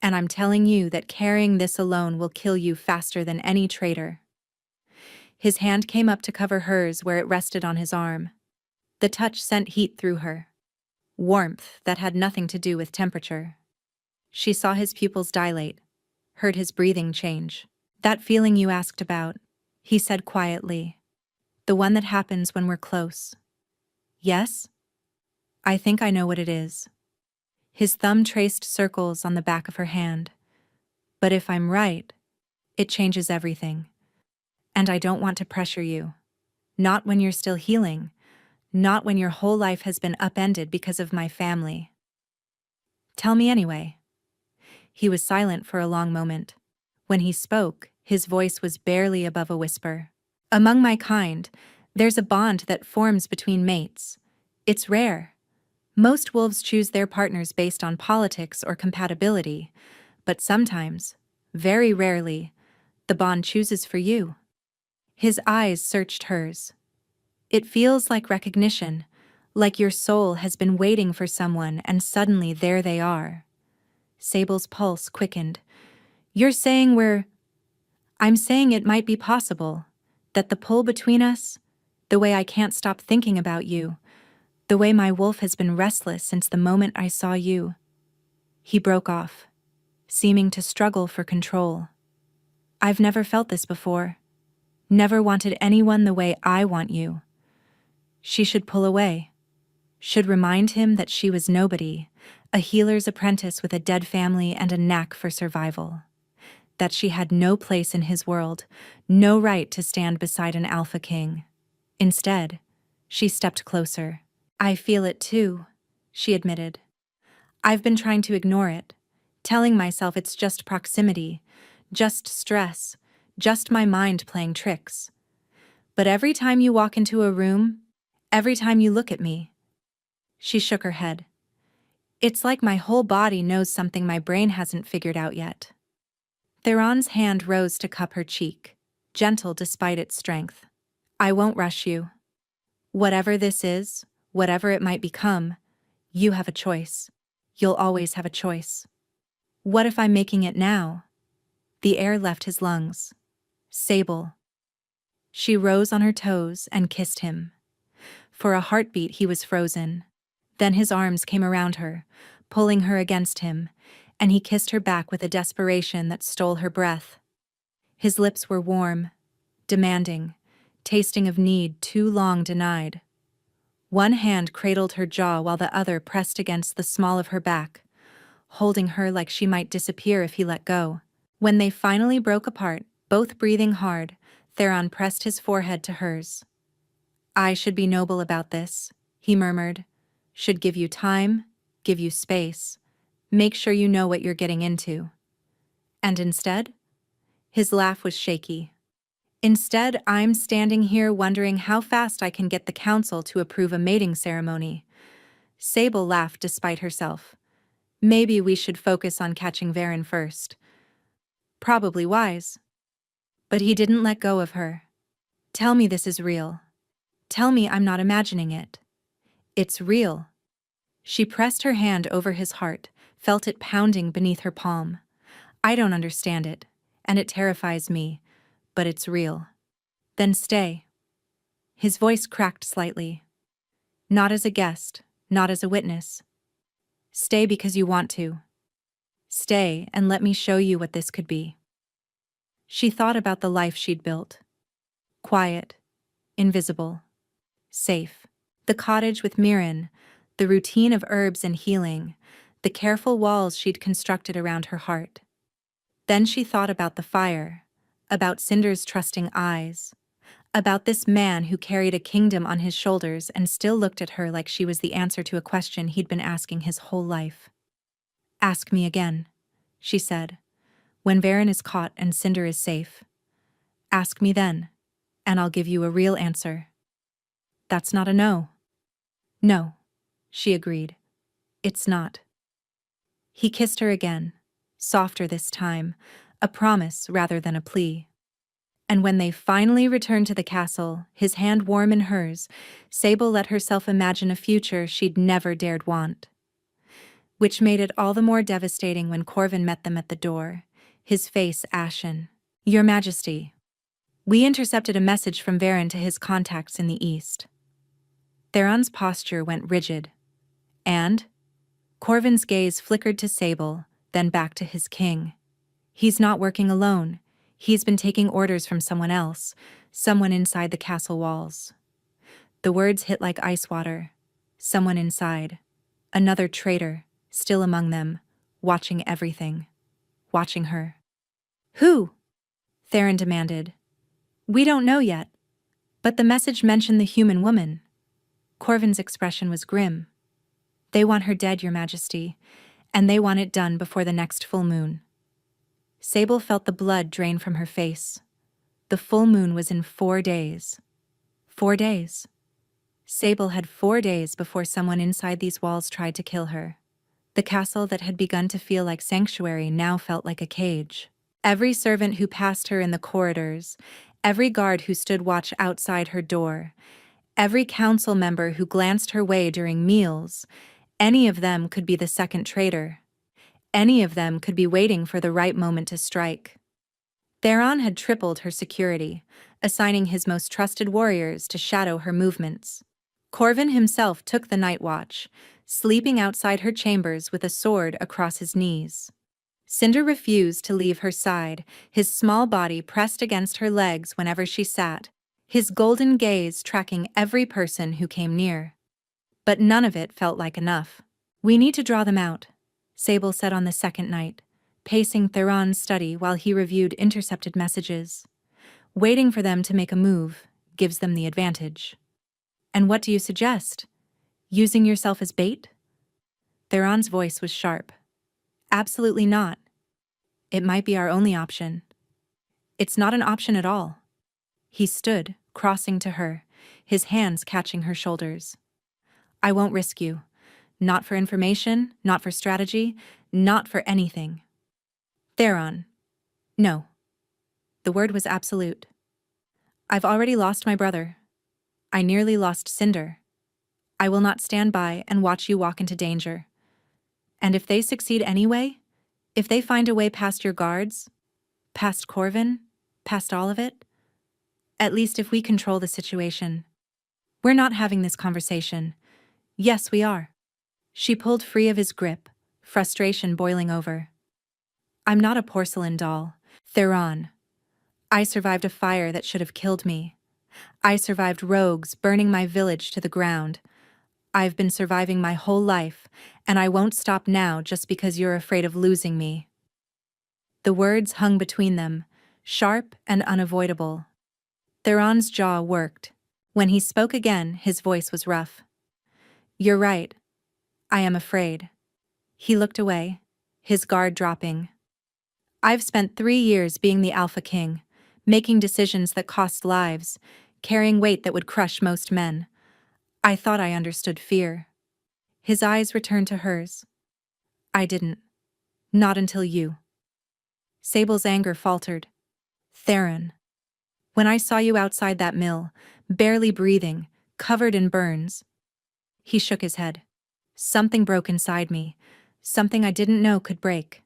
And I'm telling you that carrying this alone will kill you faster than any traitor." His hand came up to cover hers where it rested on his arm. The touch sent heat through her. Warmth that had nothing to do with temperature. She saw his pupils dilate, heard his breathing change. "That feeling you asked about," he said quietly. "The one that happens when we're close." "Yes? I think I know what it is." His thumb traced circles on the back of her hand. "But if I'm right, it changes everything. And I don't want to pressure you. Not when you're still healing. Not when your whole life has been upended because of my family." "Tell me anyway." He was silent for a long moment. When he spoke, his voice was barely above a whisper. "Among my kind, there's a bond that forms between mates. It's rare. Most wolves choose their partners based on politics or compatibility, but sometimes, very rarely, the bond chooses for you." His eyes searched hers. "It feels like recognition, like your soul has been waiting for someone and suddenly there they are." Sable's pulse quickened. "You're saying I'm saying it might be possible, that the pull between us, the way I can't stop thinking about you, the way my wolf has been restless since the moment I saw you." He broke off, seeming to struggle for control. "I've never felt this before. Never wanted anyone the way I want you." She should pull away. should remind him that she was nobody, a healer's apprentice with a dead family and a knack for survival. That she had no place in his world, no right to stand beside an alpha king. Instead, she stepped closer. I feel it too, she admitted. I've been trying to ignore it, telling myself it's just proximity, just stress, just my mind playing tricks. But every time you walk into a room, every time you look at me, she shook her head. It's like my whole body knows something my brain hasn't figured out yet. Theron's hand rose to cup her cheek, gentle despite its strength. I won't rush you. Whatever this is, whatever it might become, you have a choice. You'll always have a choice. What if I'm making it now? The air left his lungs. Sable. She rose on her toes and kissed him. For a heartbeat he was frozen. Then his arms came around her, pulling her against him, and he kissed her back with a desperation that stole her breath. His lips were warm, demanding, tasting of need too long denied. One hand cradled her jaw while the other pressed against the small of her back, holding her like she might disappear if he let go. When they finally broke apart, both breathing hard, Theron pressed his forehead to hers. I should be noble about this, he murmured. Should give you time, give you space. Make sure you know what you're getting into. And instead? His laugh was shaky. Instead, I'm standing here wondering how fast I can get the council to approve a mating ceremony. Sable laughed despite herself. Maybe we should focus on catching Varen first. Probably wise. But he didn't let go of her. Tell me this is real. Tell me I'm not imagining it. It's real. She pressed her hand over his heart, felt it pounding beneath her palm. I don't understand it, and it terrifies me, but it's real. Then stay. His voice cracked slightly. Not as a guest, not as a witness. Stay because you want to. Stay and let me show you what this could be. She thought about the life she'd built. Quiet, invisible, safe. The cottage with Mirren, the routine of herbs and healing, the careful walls she'd constructed around her heart. Then she thought about the fire, about Cinder's trusting eyes, about this man who carried a kingdom on his shoulders and still looked at her like she was the answer to a question he'd been asking his whole life. Ask me again, she said, when Varen is caught and Cinder is safe. Ask me then, and I'll give you a real answer. That's not a no. No, she agreed. It's not. He kissed her again, softer this time, a promise rather than a plea. And when they finally returned to the castle, his hand warm in hers, Sable let herself imagine a future she'd never dared want. Which made it all the more devastating when Corvin met them at the door, his face ashen. Your Majesty. We intercepted a message from Varen to his contacts in the east. Theron's posture went rigid. And? Corvin's gaze flickered to Sable, then back to his king. He's not working alone. He's been taking orders from someone else, someone inside the castle walls. The words hit like ice water. Someone inside. Another traitor, still among them, watching everything. Watching her. Who? Theron demanded. We don't know yet. But the message mentioned the human woman. Corvin's expression was grim. They want her dead, Your Majesty, and they want it done before the next full moon. Sable felt the blood drain from her face. The full moon was in 4 days. 4 days. Sable had 4 days before someone inside these walls tried to kill her. The castle that had begun to feel like sanctuary now felt like a cage. Every servant who passed her in the corridors, every guard who stood watch outside her door, every council member who glanced her way during meals, any of them could be the second traitor. Any of them could be waiting for the right moment to strike. Theron had tripled her security, assigning his most trusted warriors to shadow her movements. Corvin himself took the night watch, sleeping outside her chambers with a sword across his knees. Cinder refused to leave her side, his small body pressed against her legs whenever she sat, his golden gaze tracking every person who came near. But none of it felt like enough. "We need to draw them out," Sable said on the second night, pacing Theron's study while he reviewed intercepted messages. "Waiting for them to make a move gives them the advantage." "And what do you suggest? Using yourself as bait?" Theron's voice was sharp. "Absolutely not. It might be our only option." "It's not an option at all." He stood, crossing to her, his hands catching her shoulders. "I won't risk you. Not for information, not for strategy, not for anything." "Theron." "No." The word was absolute. "I've already lost my brother. I nearly lost Cinder. I will not stand by and watch you walk into danger. And if they succeed anyway, if they find a way past your guards, past Corvin, past all of it, at least if we control the situation." "We're not having this conversation." "Yes, we are." She pulled free of his grip, frustration boiling over. "I'm not a porcelain doll. Theron. I survived a fire that should have killed me. I survived rogues burning my village to the ground. I've been surviving my whole life, and I won't stop now just because you're afraid of losing me." The words hung between them, sharp and unavoidable. Theron's jaw worked. When he spoke again, his voice was rough. "You're right. I am afraid." He looked away, his guard dropping. "I've spent 3 years being the Alpha King, making decisions that cost lives, carrying weight that would crush most men. I thought I understood fear." His eyes returned to hers. "I didn't. Not until you." Sable's anger faltered. "Theron. When I saw you outside that mill, barely breathing, covered in burns." He shook his head. "Something broke inside me, something I didn't know could break.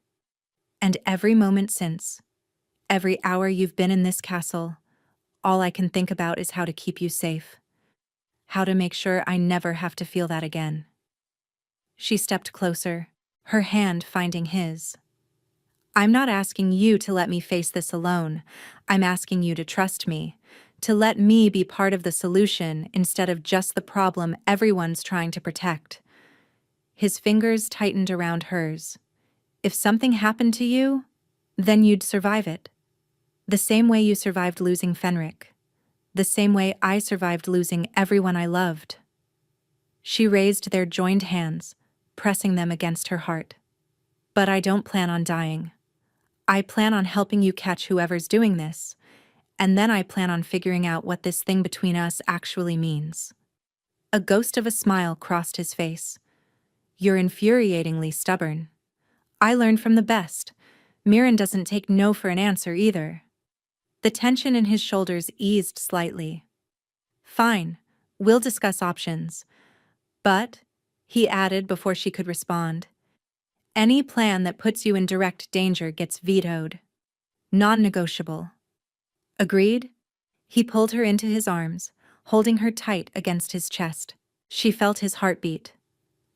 And every moment since, every hour you've been in this castle, all I can think about is how to keep you safe. How to make sure I never have to feel that again." She stepped closer, her hand finding his. "I'm not asking you to let me face this alone. I'm asking you to trust me, to let me be part of the solution instead of just the problem everyone's trying to protect." His fingers tightened around hers. "If something happened to you, then you'd survive it. The same way you survived losing Fenric. The same way I survived losing everyone I loved." She raised their joined hands, pressing them against her heart. "But I don't plan on dying. I plan on helping you catch whoever's doing this, and then I plan on figuring out what this thing between us actually means." A ghost of a smile crossed his face. "You're infuriatingly stubborn. I learned from the best. Mirren doesn't take no for an answer either." The tension in his shoulders eased slightly. "Fine, we'll discuss options. But," he added before she could respond, "any plan that puts you in direct danger gets vetoed. Non-negotiable. Agreed?" He pulled her into his arms, holding her tight against his chest. She felt his heartbeat,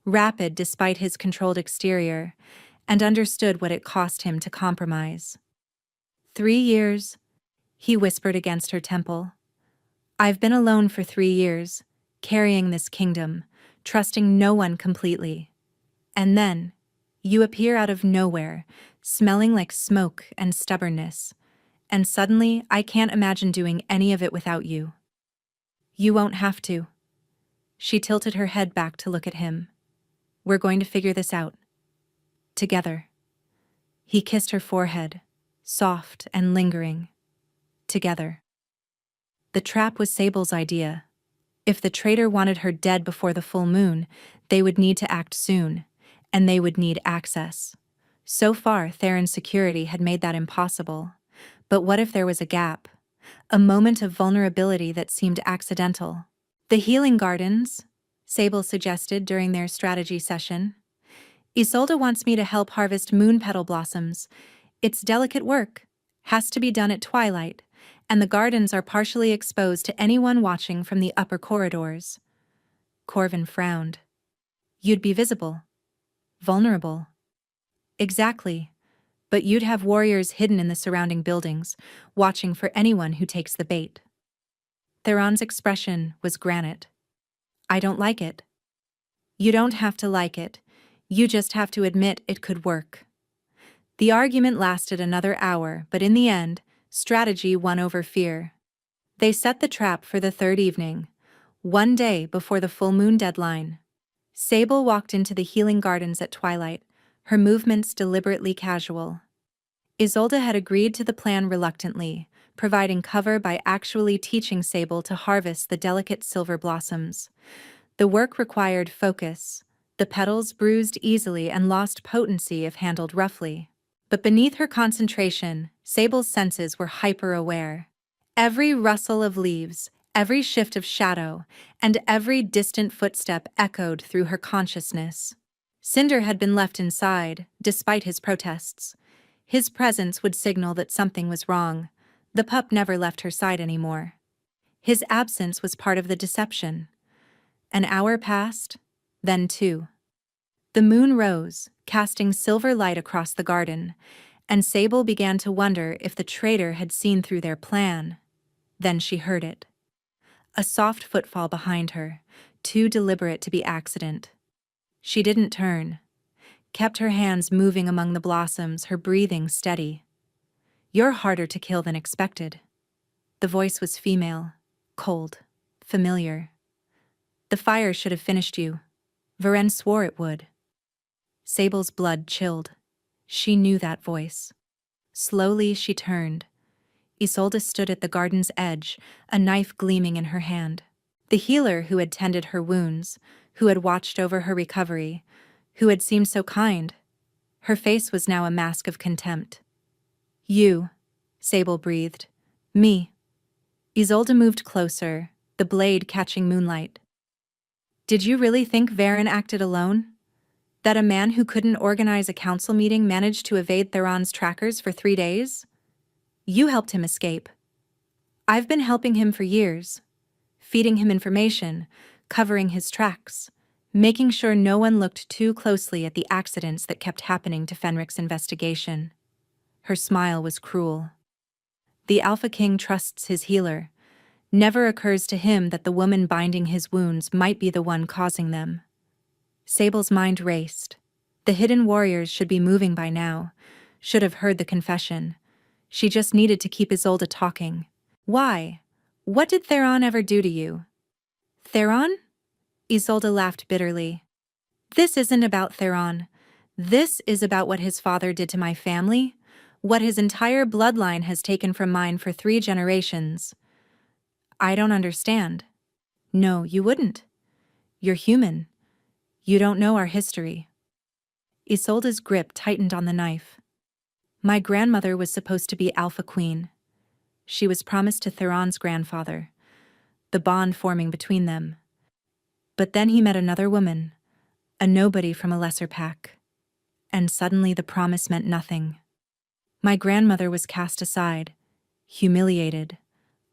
rapid despite his controlled exterior, and understood what it cost him to compromise. 3 years, he whispered against her temple. "I've been alone for 3 years, carrying this kingdom, trusting no one completely. And then, you appear out of nowhere, smelling like smoke and stubbornness, and suddenly I can't imagine doing any of it without you." "You won't have to." She tilted her head back to look at him. "We're going to figure this out. Together." He kissed her forehead, soft and lingering. Together. The trap was Sable's idea. If the traitor wanted her dead before the full moon, they would need to act soon, and they would need access. So far, Theron's security had made that impossible. But what if there was a gap? A moment of vulnerability that seemed accidental? "The healing gardens," Sable suggested during their strategy session. "Isolde wants me to help harvest moon petal blossoms. It's delicate work, has to be done at twilight, and the gardens are partially exposed to anyone watching from the upper corridors." Corvin frowned. "You'd be visible. Vulnerable." "Exactly. But you'd have warriors hidden in the surrounding buildings, watching for anyone who takes the bait." Theron's expression was granite. "I don't like it." You don't have to like it. You just have to admit it could work. The argument lasted another hour, but in the end, strategy won over fear. They set the trap for the third evening, one day before the full moon deadline. Sable walked into the healing gardens at twilight, her movements deliberately casual. Isolde had agreed to the plan reluctantly, providing cover by actually teaching Sable to harvest the delicate silver blossoms. The work required focus. The petals bruised easily and lost potency if handled roughly. But beneath her concentration, Sable's senses were hyper-aware. Every rustle of leaves, every shift of shadow, and every distant footstep echoed through her consciousness. Cinder had been left inside, despite his protests. His presence would signal that something was wrong. The pup never left her side anymore. His absence was part of the deception. An hour passed, then two. The moon rose, casting silver light across the garden, and Sable began to wonder if the traitor had seen through their plan. Then she heard it. A soft footfall behind her, too deliberate to be accident. She didn't turn, kept her hands moving among the blossoms, her breathing steady. "You're harder to kill than expected." The voice was female, cold, familiar. "The fire should have finished you. Varen swore it would." Sable's blood chilled. She knew that voice. Slowly she turned. Isolde stood at the garden's edge, a knife gleaming in her hand. The healer who had tended her wounds, who had watched over her recovery, who had seemed so kind. Her face was now a mask of contempt. "You," Sable breathed. "Me." Isolde moved closer, the blade catching moonlight. "Did you really think Varen acted alone? That a man who couldn't organize a council meeting managed to evade Theron's trackers for 3 days? You helped him escape. I've been helping him for years, feeding him information, covering his tracks, making sure no one looked too closely at the accidents that kept happening to Fenric's investigation." Her smile was cruel. The Alpha King trusts his healer. Never occurs to him that the woman binding his wounds might be the one causing them. Sable's mind raced. The hidden warriors should be moving by now, should have heard the confession. She just needed to keep Isolde talking. "Why? What did Theron ever do to you?" "Theron?" Isolde laughed bitterly. "This isn't about Theron. This is about what his father did to my family, what his entire bloodline has taken from mine for 3 generations. I don't understand." "No, you wouldn't. You're human. You don't know our history." Isolde's grip tightened on the knife. "My grandmother was supposed to be Alpha Queen. She was promised to Theron's grandfather, the bond forming between them. But then he met another woman, a nobody from a lesser pack. And suddenly the promise meant nothing. My grandmother was cast aside, humiliated,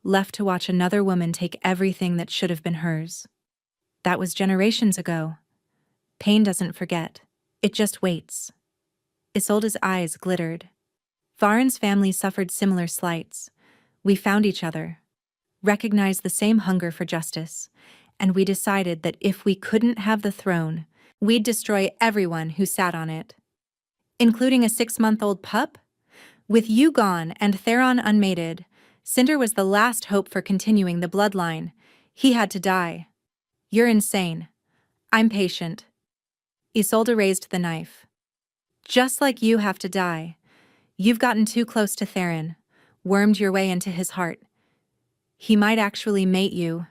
left to watch another woman take everything that should have been hers. That was generations ago. Pain doesn't forget. It just waits." Isolde's eyes glittered. "Varen's family suffered similar slights. We found each other, recognized the same hunger for justice, and we decided that if we couldn't have the throne, we'd destroy everyone who sat on it. Including a 6-month-old pup? With you gone and Theron unmated, Cinder was the last hope for continuing the bloodline. He had to die." "You're insane. I'm patient." Isolde raised the knife. "Just like you have to die. You've gotten too close to Theron, wormed your way into his heart. He might actually mate you.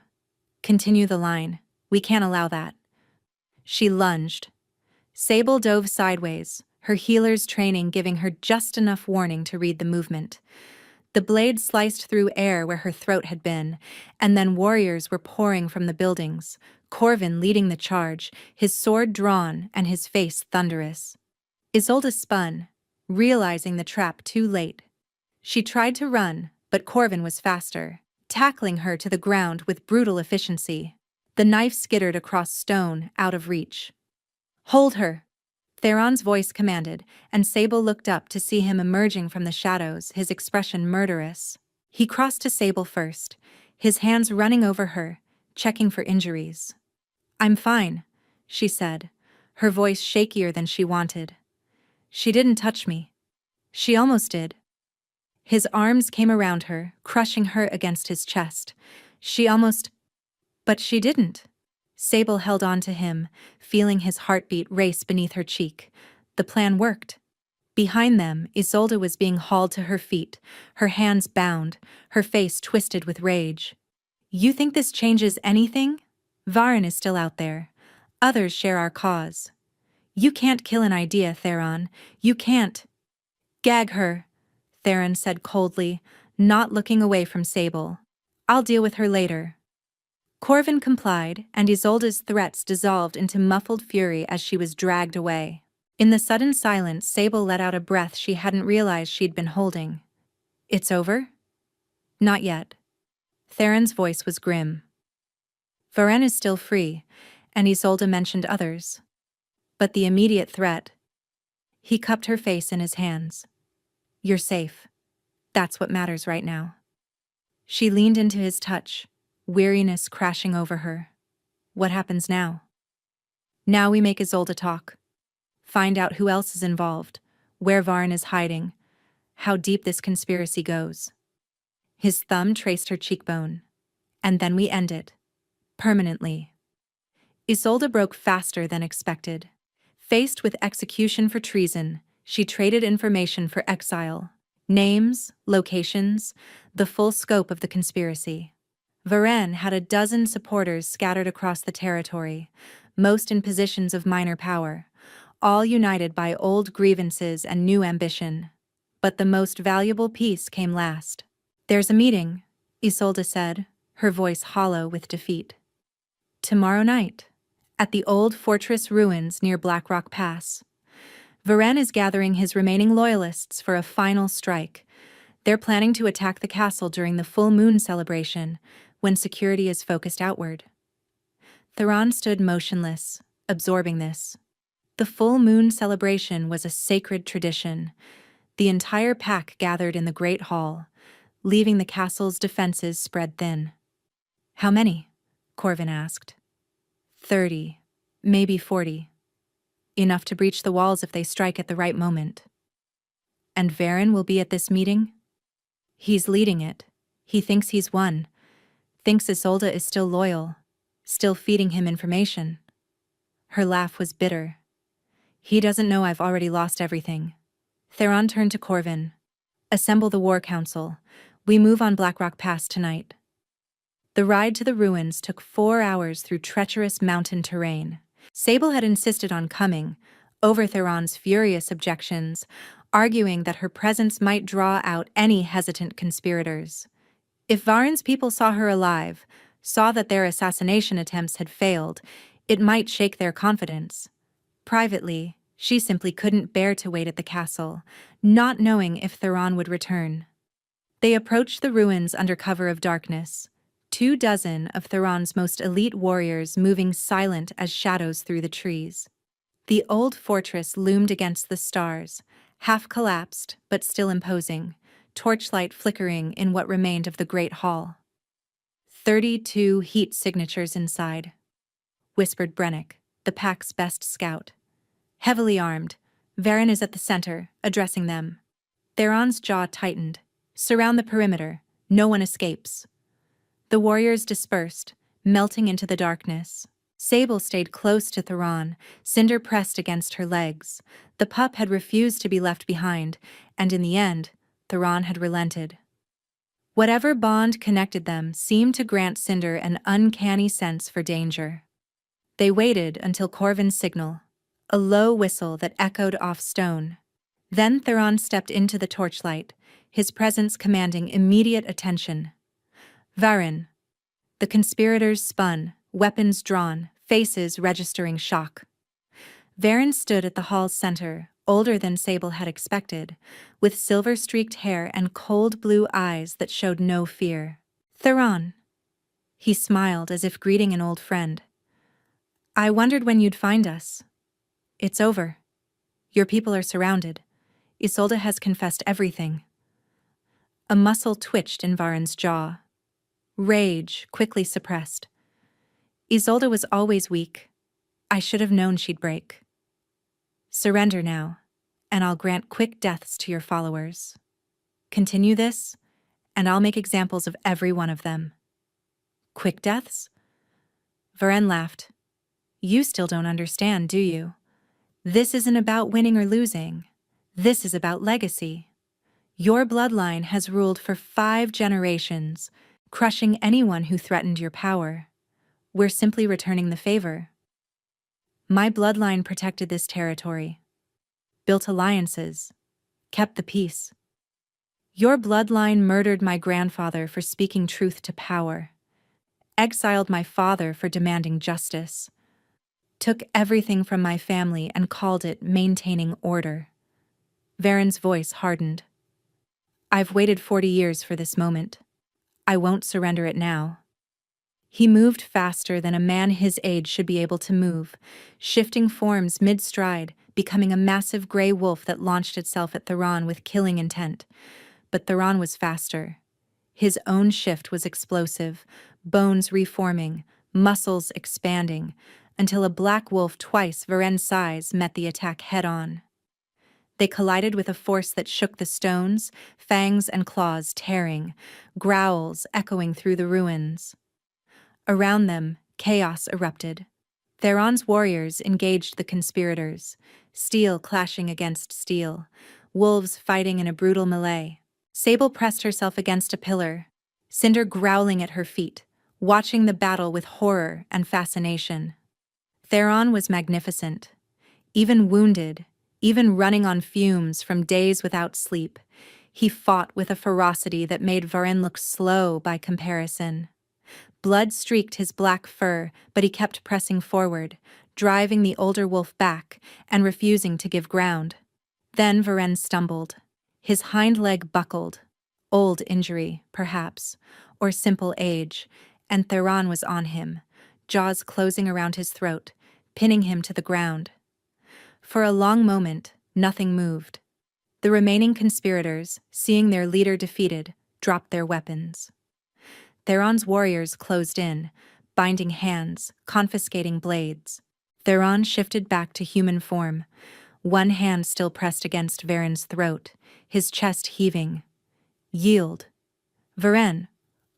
Continue the line. We can't allow that." She lunged. Sable dove sideways, her healer's training giving her just enough warning to read the movement. The blade sliced through air where her throat had been, and then warriors were pouring from the buildings, Corvin leading the charge, his sword drawn and his face thunderous. Isolde spun, realizing the trap too late. She tried to run, but Corvin was faster, tackling her to the ground with brutal efficiency. The knife skittered across stone, out of reach. "Hold her!" Theron's voice commanded, and Sable looked up to see him emerging from the shadows, his expression murderous. He crossed to Sable first, his hands running over her, checking for injuries. "I'm fine." she said, her voice shakier than she wanted. She didn't touch me. She almost did. His arms came around her, crushing her against his chest. But she didn't. Sable held on to him, feeling his heartbeat race beneath her cheek. The plan worked. Behind them, Isolde was being hauled to her feet, her hands bound, her face twisted with rage. You think this changes anything? Varen is still out there. Others share our cause. You can't kill an idea, Theron. You can't. Gag her, Theron said coldly, not looking away from Sable. I'll deal with her later. Corvin complied, and Isolde's threats dissolved into muffled fury as she was dragged away. In the sudden silence, Sable let out a breath she hadn't realized she'd been holding. It's over? Not yet. Theron's voice was grim. Varen is still free, and Isolde mentioned others. But the immediate threat... He cupped her face in his hands. You're safe. That's what matters right now. She leaned into his touch, weariness crashing over her. What happens now? Now we make Isolde talk. Find out who else is involved, where Varen is hiding, how deep this conspiracy goes. His thumb traced her cheekbone. And then we end it. Permanently. Isolde broke faster than expected. Faced with execution for treason, she traded information for exile. Names, locations, the full scope of the conspiracy. Varen had a dozen supporters scattered across the territory, most in positions of minor power, all united by old grievances and new ambition. But the most valuable piece came last. There's a meeting, Isolde said, her voice hollow with defeat. Tomorrow night, at the old fortress ruins near Blackrock Pass. Varen is gathering his remaining loyalists for a final strike. They're planning to attack the castle during the full moon celebration, when security is focused outward. Theron stood motionless, absorbing this. The full moon celebration was a sacred tradition. The entire pack gathered in the Great Hall, leaving the castle's defenses spread thin. How many? Corvin asked. 30, maybe 40. Enough to breach the walls if they strike at the right moment. And Varen will be at this meeting? He's leading it. He thinks he's won. Thinks Isolde is still loyal, still feeding him information. Her laugh was bitter. He doesn't know I've already lost everything. Theron turned to Corvin. Assemble the War Council. We move on Blackrock Pass tonight. The ride to the ruins took 4 hours through treacherous mountain terrain. Sable had insisted on coming, over Theron's furious objections, arguing that her presence might draw out any hesitant conspirators. If Varen's people saw her alive, saw that their assassination attempts had failed, it might shake their confidence. Privately, she simply couldn't bear to wait at the castle, not knowing if Theron would return. They approached the ruins under cover of darkness. 24 of Theron's most elite warriors moving silent as shadows through the trees. The old fortress loomed against the stars, half collapsed but still imposing, torchlight flickering in what remained of the great hall. 32 heat signatures inside, whispered Brennick, the pack's best scout. Heavily armed, Varen is at the center, addressing them. Theron's jaw tightened. Surround the perimeter, no one escapes. The warriors dispersed, melting into the darkness. Sable stayed close to Theron, cinder pressed against her legs. The pup had refused to be left behind, and in the end, Theron had relented. Whatever bond connected them seemed to grant Cinder an uncanny sense for danger. They waited until Corvin's signal, a low whistle that echoed off stone. Then Theron stepped into the torchlight, his presence commanding immediate attention. Varen. The conspirators spun, weapons drawn, faces registering shock. Varen stood at the hall's center, older than Sable had expected, with silver-streaked hair and cold blue eyes that showed no fear. Theron. He smiled as if greeting an old friend. I wondered when you'd find us. It's over. Your people are surrounded. Isolde has confessed everything. A muscle twitched in Varen's jaw. Rage quickly suppressed. Isolde was always weak. I should have known she'd break. Surrender now, and I'll grant quick deaths to your followers. Continue this, and I'll make examples of every one of them. Quick deaths? Varen laughed. You still don't understand, do you? This isn't about winning or losing. This is about legacy. Your bloodline has ruled for 5 generations, crushing anyone who threatened your power. We're simply returning the favor. My bloodline protected this territory, built alliances, kept the peace. Your bloodline murdered my grandfather for speaking truth to power, exiled my father for demanding justice, took everything from my family and called it maintaining order. Varen's voice hardened. I've waited 40 years for this moment. I won't surrender it now. He moved faster than a man his age should be able to move, shifting forms mid-stride, becoming a massive gray wolf that launched itself at Theron with killing intent. But Theron was faster. His own shift was explosive, bones reforming, muscles expanding, until a black wolf twice Varen's size met the attack head-on. They collided with a force that shook the stones, fangs and claws tearing, growls echoing through the ruins. Around them, chaos erupted. Theron's warriors engaged the conspirators, steel clashing against steel, wolves fighting in a brutal melee. Sable pressed herself against a pillar, Cinder growling at her feet, watching the battle with horror and fascination. Theron was magnificent. Even wounded, even running on fumes from days without sleep, he fought with a ferocity that made Varen look slow by comparison. Blood streaked his black fur, but he kept pressing forward, driving the older wolf back and refusing to give ground. Then Varen stumbled. His hind leg buckled. Old injury, perhaps, or simple age, and Theron was on him, jaws closing around his throat, pinning him to the ground. For a long moment, nothing moved. The remaining conspirators, seeing their leader defeated, dropped their weapons. Theron's warriors closed in, binding hands, confiscating blades. Theron shifted back to human form, one hand still pressed against Varen's throat, his chest heaving. Yield. Varen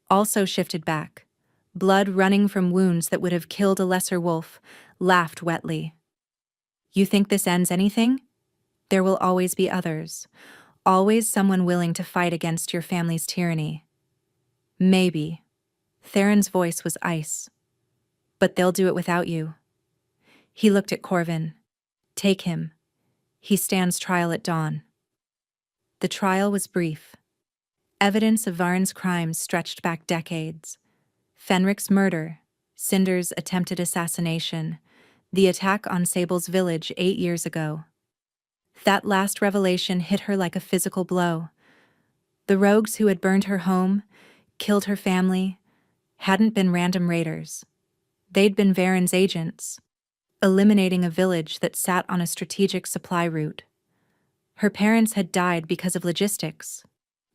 also shifted back, blood running from wounds that would have killed a lesser wolf, laughed wetly. You think this ends anything? There will always be others, always someone willing to fight against your family's tyranny. Maybe. Theron's voice was ice. But they'll do it without you. He looked at Corvin. Take him. He stands trial at dawn. The trial was brief. Evidence of Varen's crimes stretched back decades. Fenric's murder, Cinder's attempted assassination, the attack on Sable's village 8 years ago. That last revelation hit her like a physical blow. The rogues who had burned her home, killed her family, hadn't been random raiders. They'd been Varen's agents, eliminating a village that sat on a strategic supply route. Her parents had died because of logistics,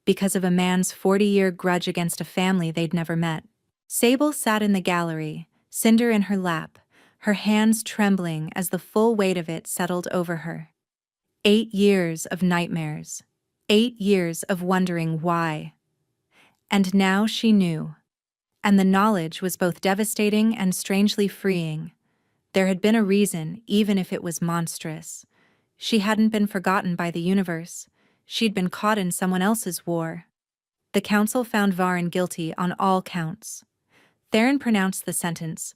because of a man's 40-year grudge against a family they'd never met. Sable sat in the gallery, Cinder in her lap, her hands trembling as the full weight of it settled over her. 8 years of nightmares. 8 years of wondering why. And now she knew. And the knowledge was both devastating and strangely freeing. There had been a reason, even if it was monstrous. She hadn't been forgotten by the universe. She'd been caught in someone else's war. The council found Varen guilty on all counts. Theron pronounced the sentence,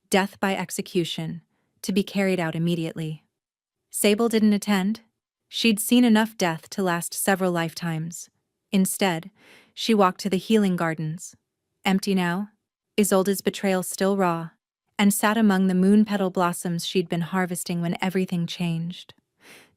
death by execution, to be carried out immediately. Sable didn't attend. She'd seen enough death to last several lifetimes. Instead, she walked to the healing gardens. Empty now, Isolde's betrayal still raw, and sat among the moon petal blossoms she'd been harvesting when everything changed.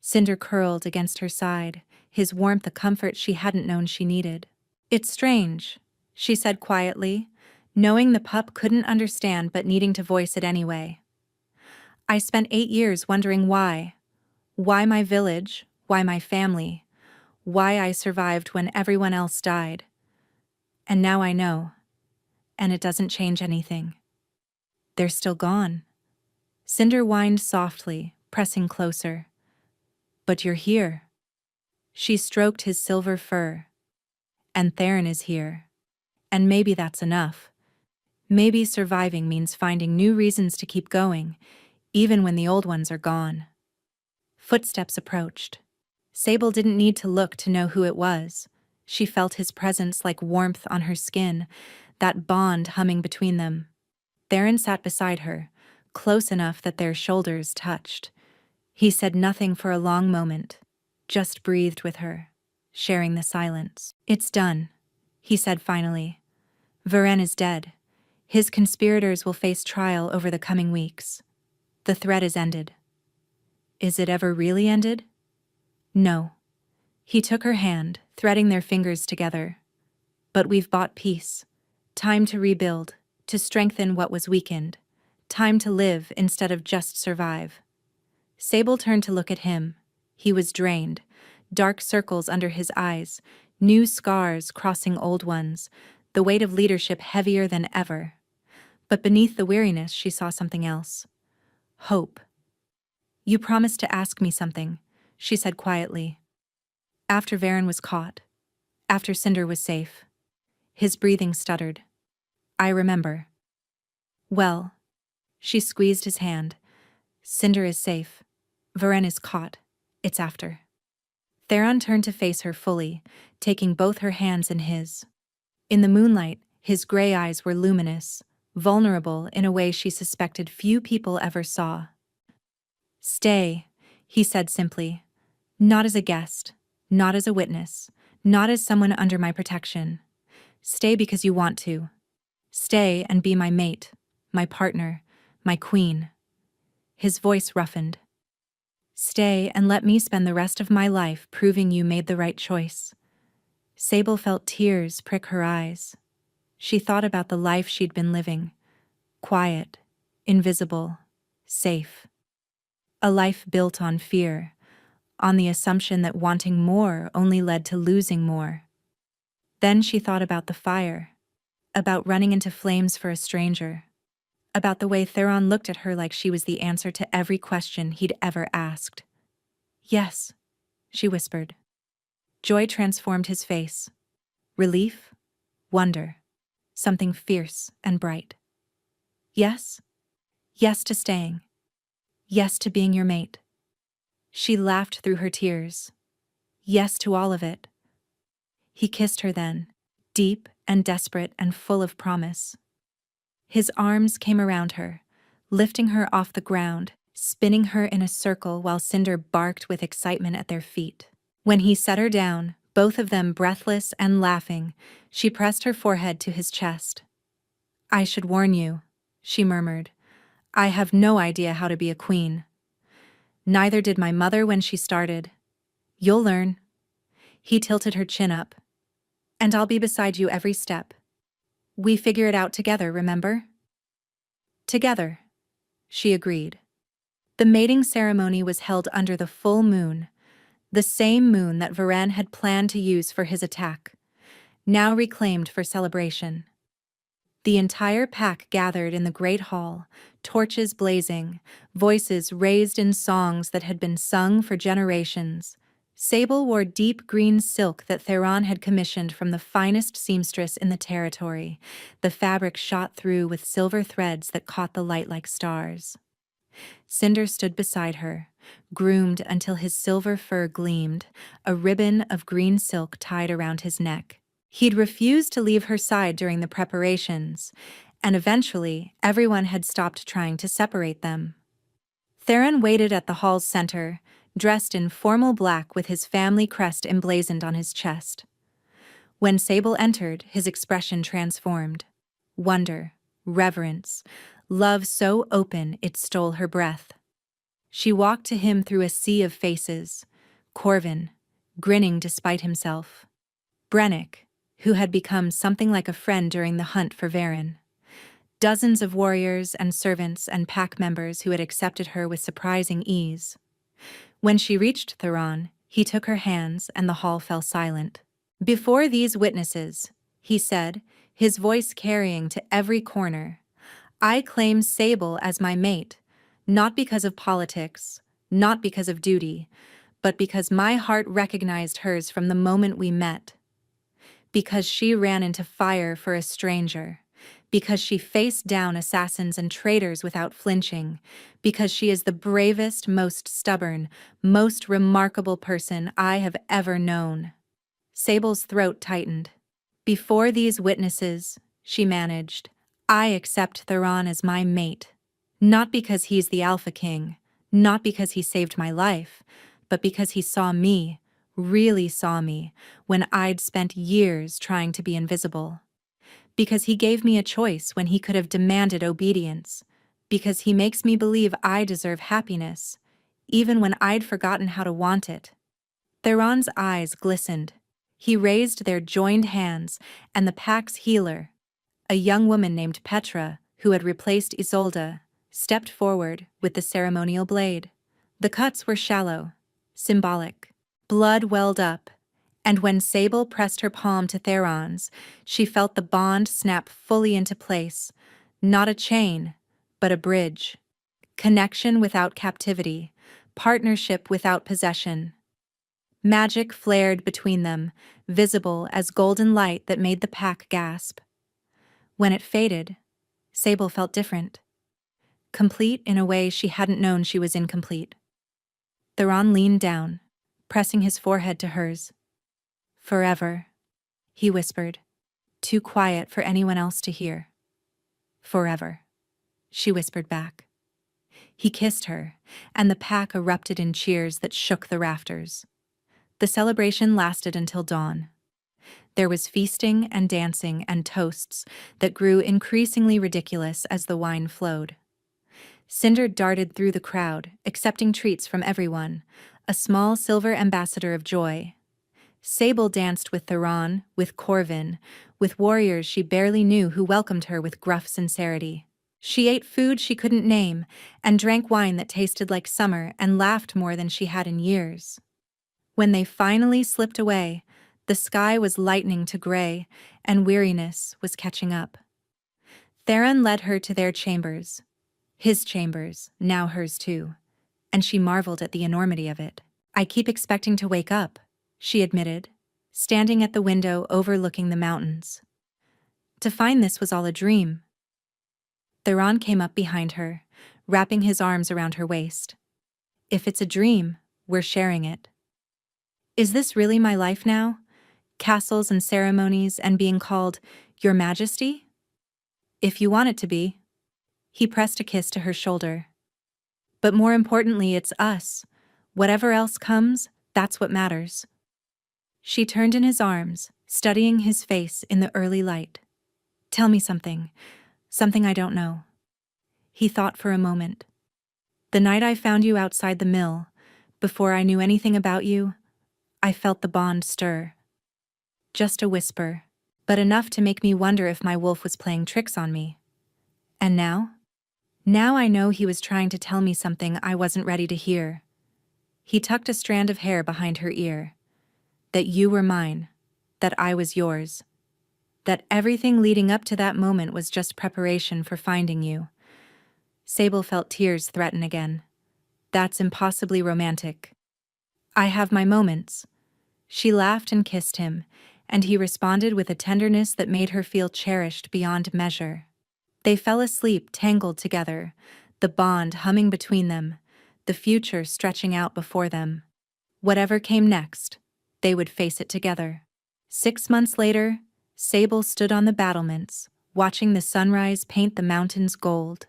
Cinder curled against her side, his warmth a comfort she hadn't known she needed. It's strange, she said quietly, knowing the pup couldn't understand but needing to voice it anyway. I spent 8 years wondering why. Why my village, why my family, why I survived when everyone else died. And now I know. And it doesn't change anything. They're still gone. Cinder whined softly, pressing closer. But you're here. She stroked his silver fur. And Theron is here. And maybe that's enough. Maybe surviving means finding new reasons to keep going, even when the old ones are gone. Footsteps approached. Sable didn't need to look to know who it was. She felt his presence like warmth on her skin, that bond humming between them. Theron sat beside her, close enough that their shoulders touched. He said nothing for a long moment, just breathed with her, sharing the silence. "It's done," he said finally. "Varen is dead. His conspirators will face trial over the coming weeks. The threat is ended." "Is it ever really ended?" "No." He took her hand, threading their fingers together. "But we've bought peace. Time to rebuild, to strengthen what was weakened. Time to live instead of just survive." Sable turned to look at him. He was drained, dark circles under his eyes, new scars crossing old ones, the weight of leadership heavier than ever. But beneath the weariness, she saw something else. Hope. "You promised to ask me something," she said quietly. "After Varen was caught. After Cinder was safe." His breathing stuttered. "I remember." "Well." She squeezed his hand. "Cinder is safe. Varen is caught. It's after." Theron turned to face her fully, taking both her hands in his. In the moonlight, his gray eyes were luminous, vulnerable in a way she suspected few people ever saw. "Stay," he said simply. "Not as a guest, not as a witness, not as someone under my protection. Stay because you want to. Stay and be my mate, my partner, my queen." His voice roughened. "Stay and let me spend the rest of my life proving you made the right choice." Sable felt tears prick her eyes. She thought about the life she'd been living. Quiet, invisible, safe. A life built on fear, on the assumption that wanting more only led to losing more. Then she thought about the fire, about running into flames for a stranger, about the way Theron looked at her like she was the answer to every question he'd ever asked. "Yes," she whispered. Joy transformed his face. Relief, wonder, something fierce and bright. "Yes? Yes to staying. Yes to being your mate." She laughed through her tears. "Yes to all of it." He kissed her then, deep and desperate and full of promise. His arms came around her, lifting her off the ground, spinning her in a circle while Cinder barked with excitement at their feet. When he set her down, both of them breathless and laughing, she pressed her forehead to his chest. "I should warn you," she murmured. "I have no idea how to be a queen. Neither did my mother when she started. You'll learn." He tilted her chin up. "And I'll be beside you every step. We figure it out together, remember?" "Together," she agreed. The mating ceremony was held under the full moon, the same moon that Varen had planned to use for his attack, now reclaimed for celebration. The entire pack gathered in the great hall, torches blazing, voices raised in songs that had been sung for generations. Sable wore deep green silk that Theron had commissioned from the finest seamstress in the territory, the fabric shot through with silver threads that caught the light like stars. Cinder stood beside her, groomed until his silver fur gleamed, a ribbon of green silk tied around his neck. He'd refused to leave her side during the preparations, and eventually everyone had stopped trying to separate them. Theron waited at the hall's center, dressed in formal black with his family crest emblazoned on his chest. When Sable entered, his expression transformed. Wonder, reverence, love so open it stole her breath. She walked to him through a sea of faces. Corvin, grinning despite himself. Brennick, who had become something like a friend during the hunt for Varen. Dozens of warriors and servants and pack members who had accepted her with surprising ease. When she reached Theron, he took her hands and the hall fell silent. "Before these witnesses," he said, his voice carrying to every corner, "I claim Sable as my mate, Not because of politics, not because of duty, but because my heart recognized hers from the moment we met. Because she ran into fire for a stranger. Because she faced down assassins and traitors without flinching. Because she is the bravest, most stubborn, most remarkable person I have ever known. Sable's throat tightened. Before these witnesses, she managed, I accept Theron as my mate. Not because he's the Alpha King, not because he saved my life, but because he saw me, really saw me, when I'd spent years trying to be invisible. Because he gave me a choice when he could have demanded obedience. Because he makes me believe I deserve happiness, even when I'd forgotten how to want it. Theron's eyes glistened. He raised their joined hands, and the pack's healer, a young woman named Petra, who had replaced Isolde, stepped forward with the ceremonial blade. The cuts were shallow, symbolic. Blood welled up, and when Sable pressed her palm to Theron's, she felt the bond snap fully into place. Not a chain, but a bridge. Connection without captivity, partnership without possession. Magic flared between them, visible as golden light that made the pack gasp. When it faded, Sable felt different. Complete in a way she hadn't known she was incomplete. Theron leaned down, pressing his forehead to hers. Forever, he whispered, too quiet for anyone else to hear. Forever, she whispered back. He kissed her, and the pack erupted in cheers that shook the rafters. The celebration lasted until dawn. There was feasting and dancing and toasts that grew increasingly ridiculous as the wine flowed. Cinder darted through the crowd, accepting treats from everyone, a small silver ambassador of joy. Sable danced with Theron, with Corvin, with warriors she barely knew who welcomed her with gruff sincerity. She ate food she couldn't name, and drank wine that tasted like summer, and laughed more than she had in years. When they finally slipped away, the sky was lightening to gray, and weariness was catching up. Theron led her to their chambers. His chambers, now hers too, and she marveled at the enormity of it. I keep expecting to wake up, she admitted, standing at the window overlooking the mountains. To find this was all a dream. Theron came up behind her, wrapping his arms around her waist. If it's a dream, we're sharing it. Is this really my life now? Castles and ceremonies and being called Your Majesty? If you want it to be. He pressed a kiss to her shoulder. But more importantly, it's us. Whatever else comes, that's what matters. She turned in his arms, studying his face in the early light. Tell me something I don't know. He thought for a moment. The night I found you outside the mill, before I knew anything about you, I felt the bond stir. Just a whisper, but enough to make me wonder if my wolf was playing tricks on me. And now? Now I know he was trying to tell me something I wasn't ready to hear. He tucked a strand of hair behind her ear. That you were mine, that I was yours. That everything leading up to that moment was just preparation for finding you. Sable felt tears threaten again. That's impossibly romantic. I have my moments. She laughed and kissed him, and he responded with a tenderness that made her feel cherished beyond measure. They fell asleep tangled together, the bond humming between them, the future stretching out before them. Whatever came next, they would face it together. 6 months later, Sable stood on the battlements, watching the sunrise paint the mountains gold.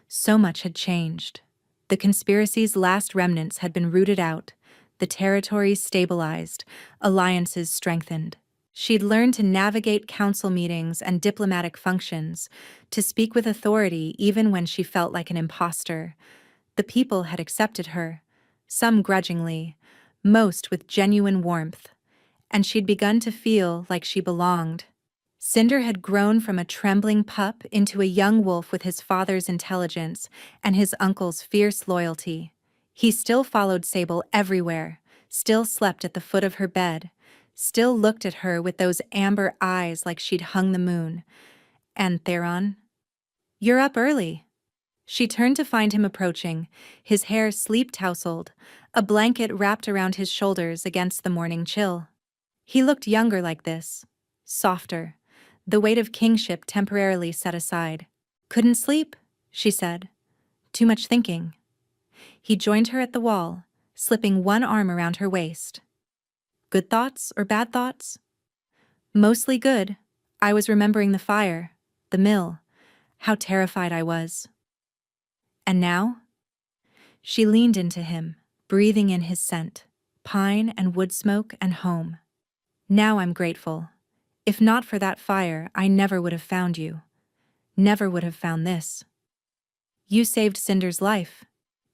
So much had changed. The conspiracy's last remnants had been rooted out, the territories stabilized, alliances strengthened. She'd learned to navigate council meetings and diplomatic functions, to speak with authority even when she felt like an imposter. The people had accepted her, some grudgingly, most with genuine warmth, and she'd begun to feel like she belonged. Cinder had grown from a trembling pup into a young wolf with his father's intelligence and his uncle's fierce loyalty. He still followed Sable everywhere, still slept at the foot of her bed, still looked at her with those amber eyes like she'd hung the moon. And Theron? You're up early. She turned to find him approaching, his hair sleep-tousled, a blanket wrapped around his shoulders against the morning chill. He looked younger like this, softer, the weight of kingship temporarily set aside. "Couldn't sleep," she said. "Too much thinking." He joined her at the wall, slipping one arm around her waist. "Good thoughts or bad thoughts?" "Mostly good. I was remembering the fire, the mill, how terrified I was." "And now?" She leaned into him, breathing in his scent, pine and wood smoke and home. "Now I'm grateful. If not for that fire, I never would have found you. Never would have found this. You saved Cinder's life.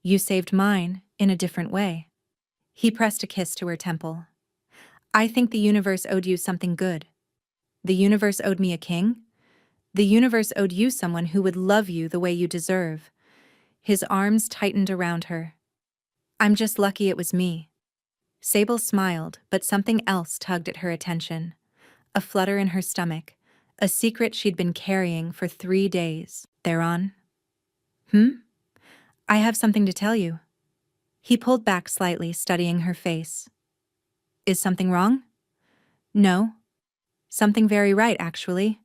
You saved mine, in a different way." He pressed a kiss to her temple. "I think the universe owed you something good. The universe owed me a king. The universe owed you someone who would love you the way you deserve." His arms tightened around her. "I'm just lucky it was me." Sable smiled, but something else tugged at her attention. A flutter in her stomach, a secret she'd been carrying for 3 days. "Theron?" "I have something to tell you." He pulled back slightly, studying her face. "Is something wrong?" "No. Something very right, actually."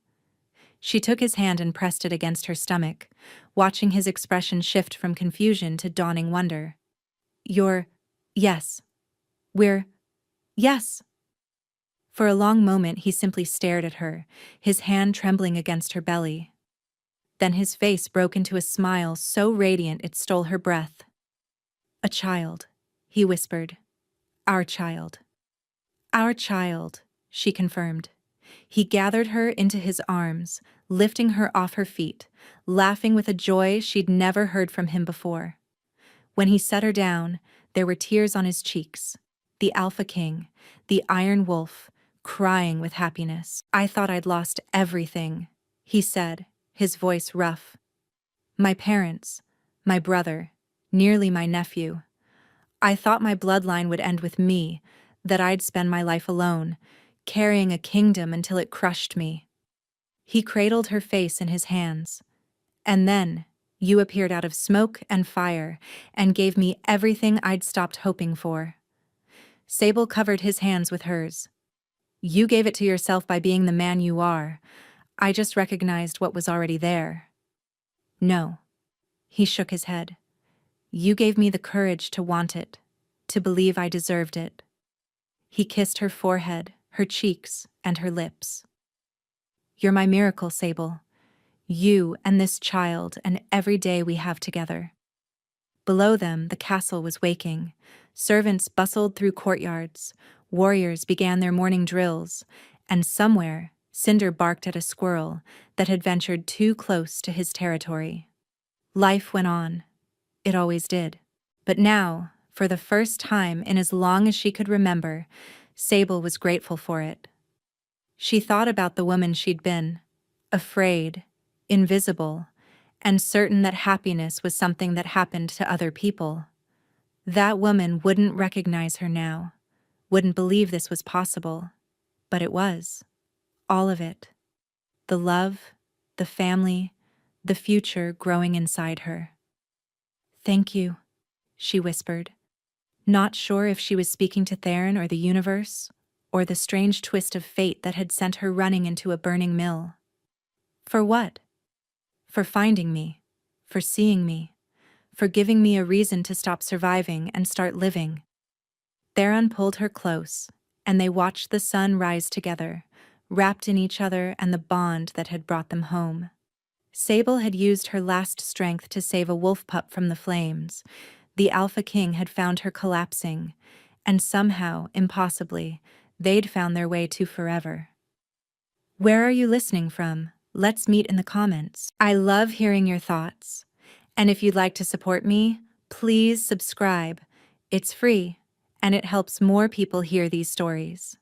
She took his hand and pressed it against her stomach, watching his expression shift from confusion to dawning wonder. Yes. Yes." For a long moment he simply stared at her, his hand trembling against her belly. Then his face broke into a smile so radiant it stole her breath. "A child," he whispered. "Our child." "Our child," she confirmed. He gathered her into his arms, lifting her off her feet, laughing with a joy she'd never heard from him before. When he set her down, there were tears on his cheeks. The Alpha King, the Iron Wolf, crying with happiness. "I thought I'd lost everything," he said, his voice rough. "My parents, my brother, nearly my nephew. I thought my bloodline would end with me, that I'd spend my life alone, carrying a kingdom until it crushed me." He cradled her face in his hands. "And then, you appeared out of smoke and fire, and gave me everything I'd stopped hoping for." Sable covered his hands with hers. "You gave it to yourself by being the man you are. I just recognized what was already there." "No." He shook his head. "You gave me the courage to want it, to believe I deserved it." He kissed her forehead, her cheeks, and her lips. "You're my miracle, Sable. You and this child and every day we have together." Below them, the castle was waking. Servants bustled through courtyards, warriors began their morning drills, and somewhere, Cinder barked at a squirrel that had ventured too close to his territory. Life went on. It always did. But now, for the first time in as long as she could remember, Sable was grateful for it. She thought about the woman she'd been, afraid, invisible, and certain that happiness was something that happened to other people. That woman wouldn't recognize her now, wouldn't believe this was possible. But it was. All of it. The love, the family, the future growing inside her. "Thank you," she whispered, not sure if she was speaking to Theron or the universe, or the strange twist of fate that had sent her running into a burning mill. For what? For finding me, for seeing me, for giving me a reason to stop surviving and start living. Theron pulled her close, and they watched the sun rise together, wrapped in each other and the bond that had brought them home. Sable had used her last strength to save a wolf pup from the flames. The Alpha King had found her collapsing, and somehow, impossibly, they'd found their way to forever. Where are you listening from? Let's meet in the comments. I love hearing your thoughts. And if you'd like to support me, please subscribe. It's free, and it helps more people hear these stories.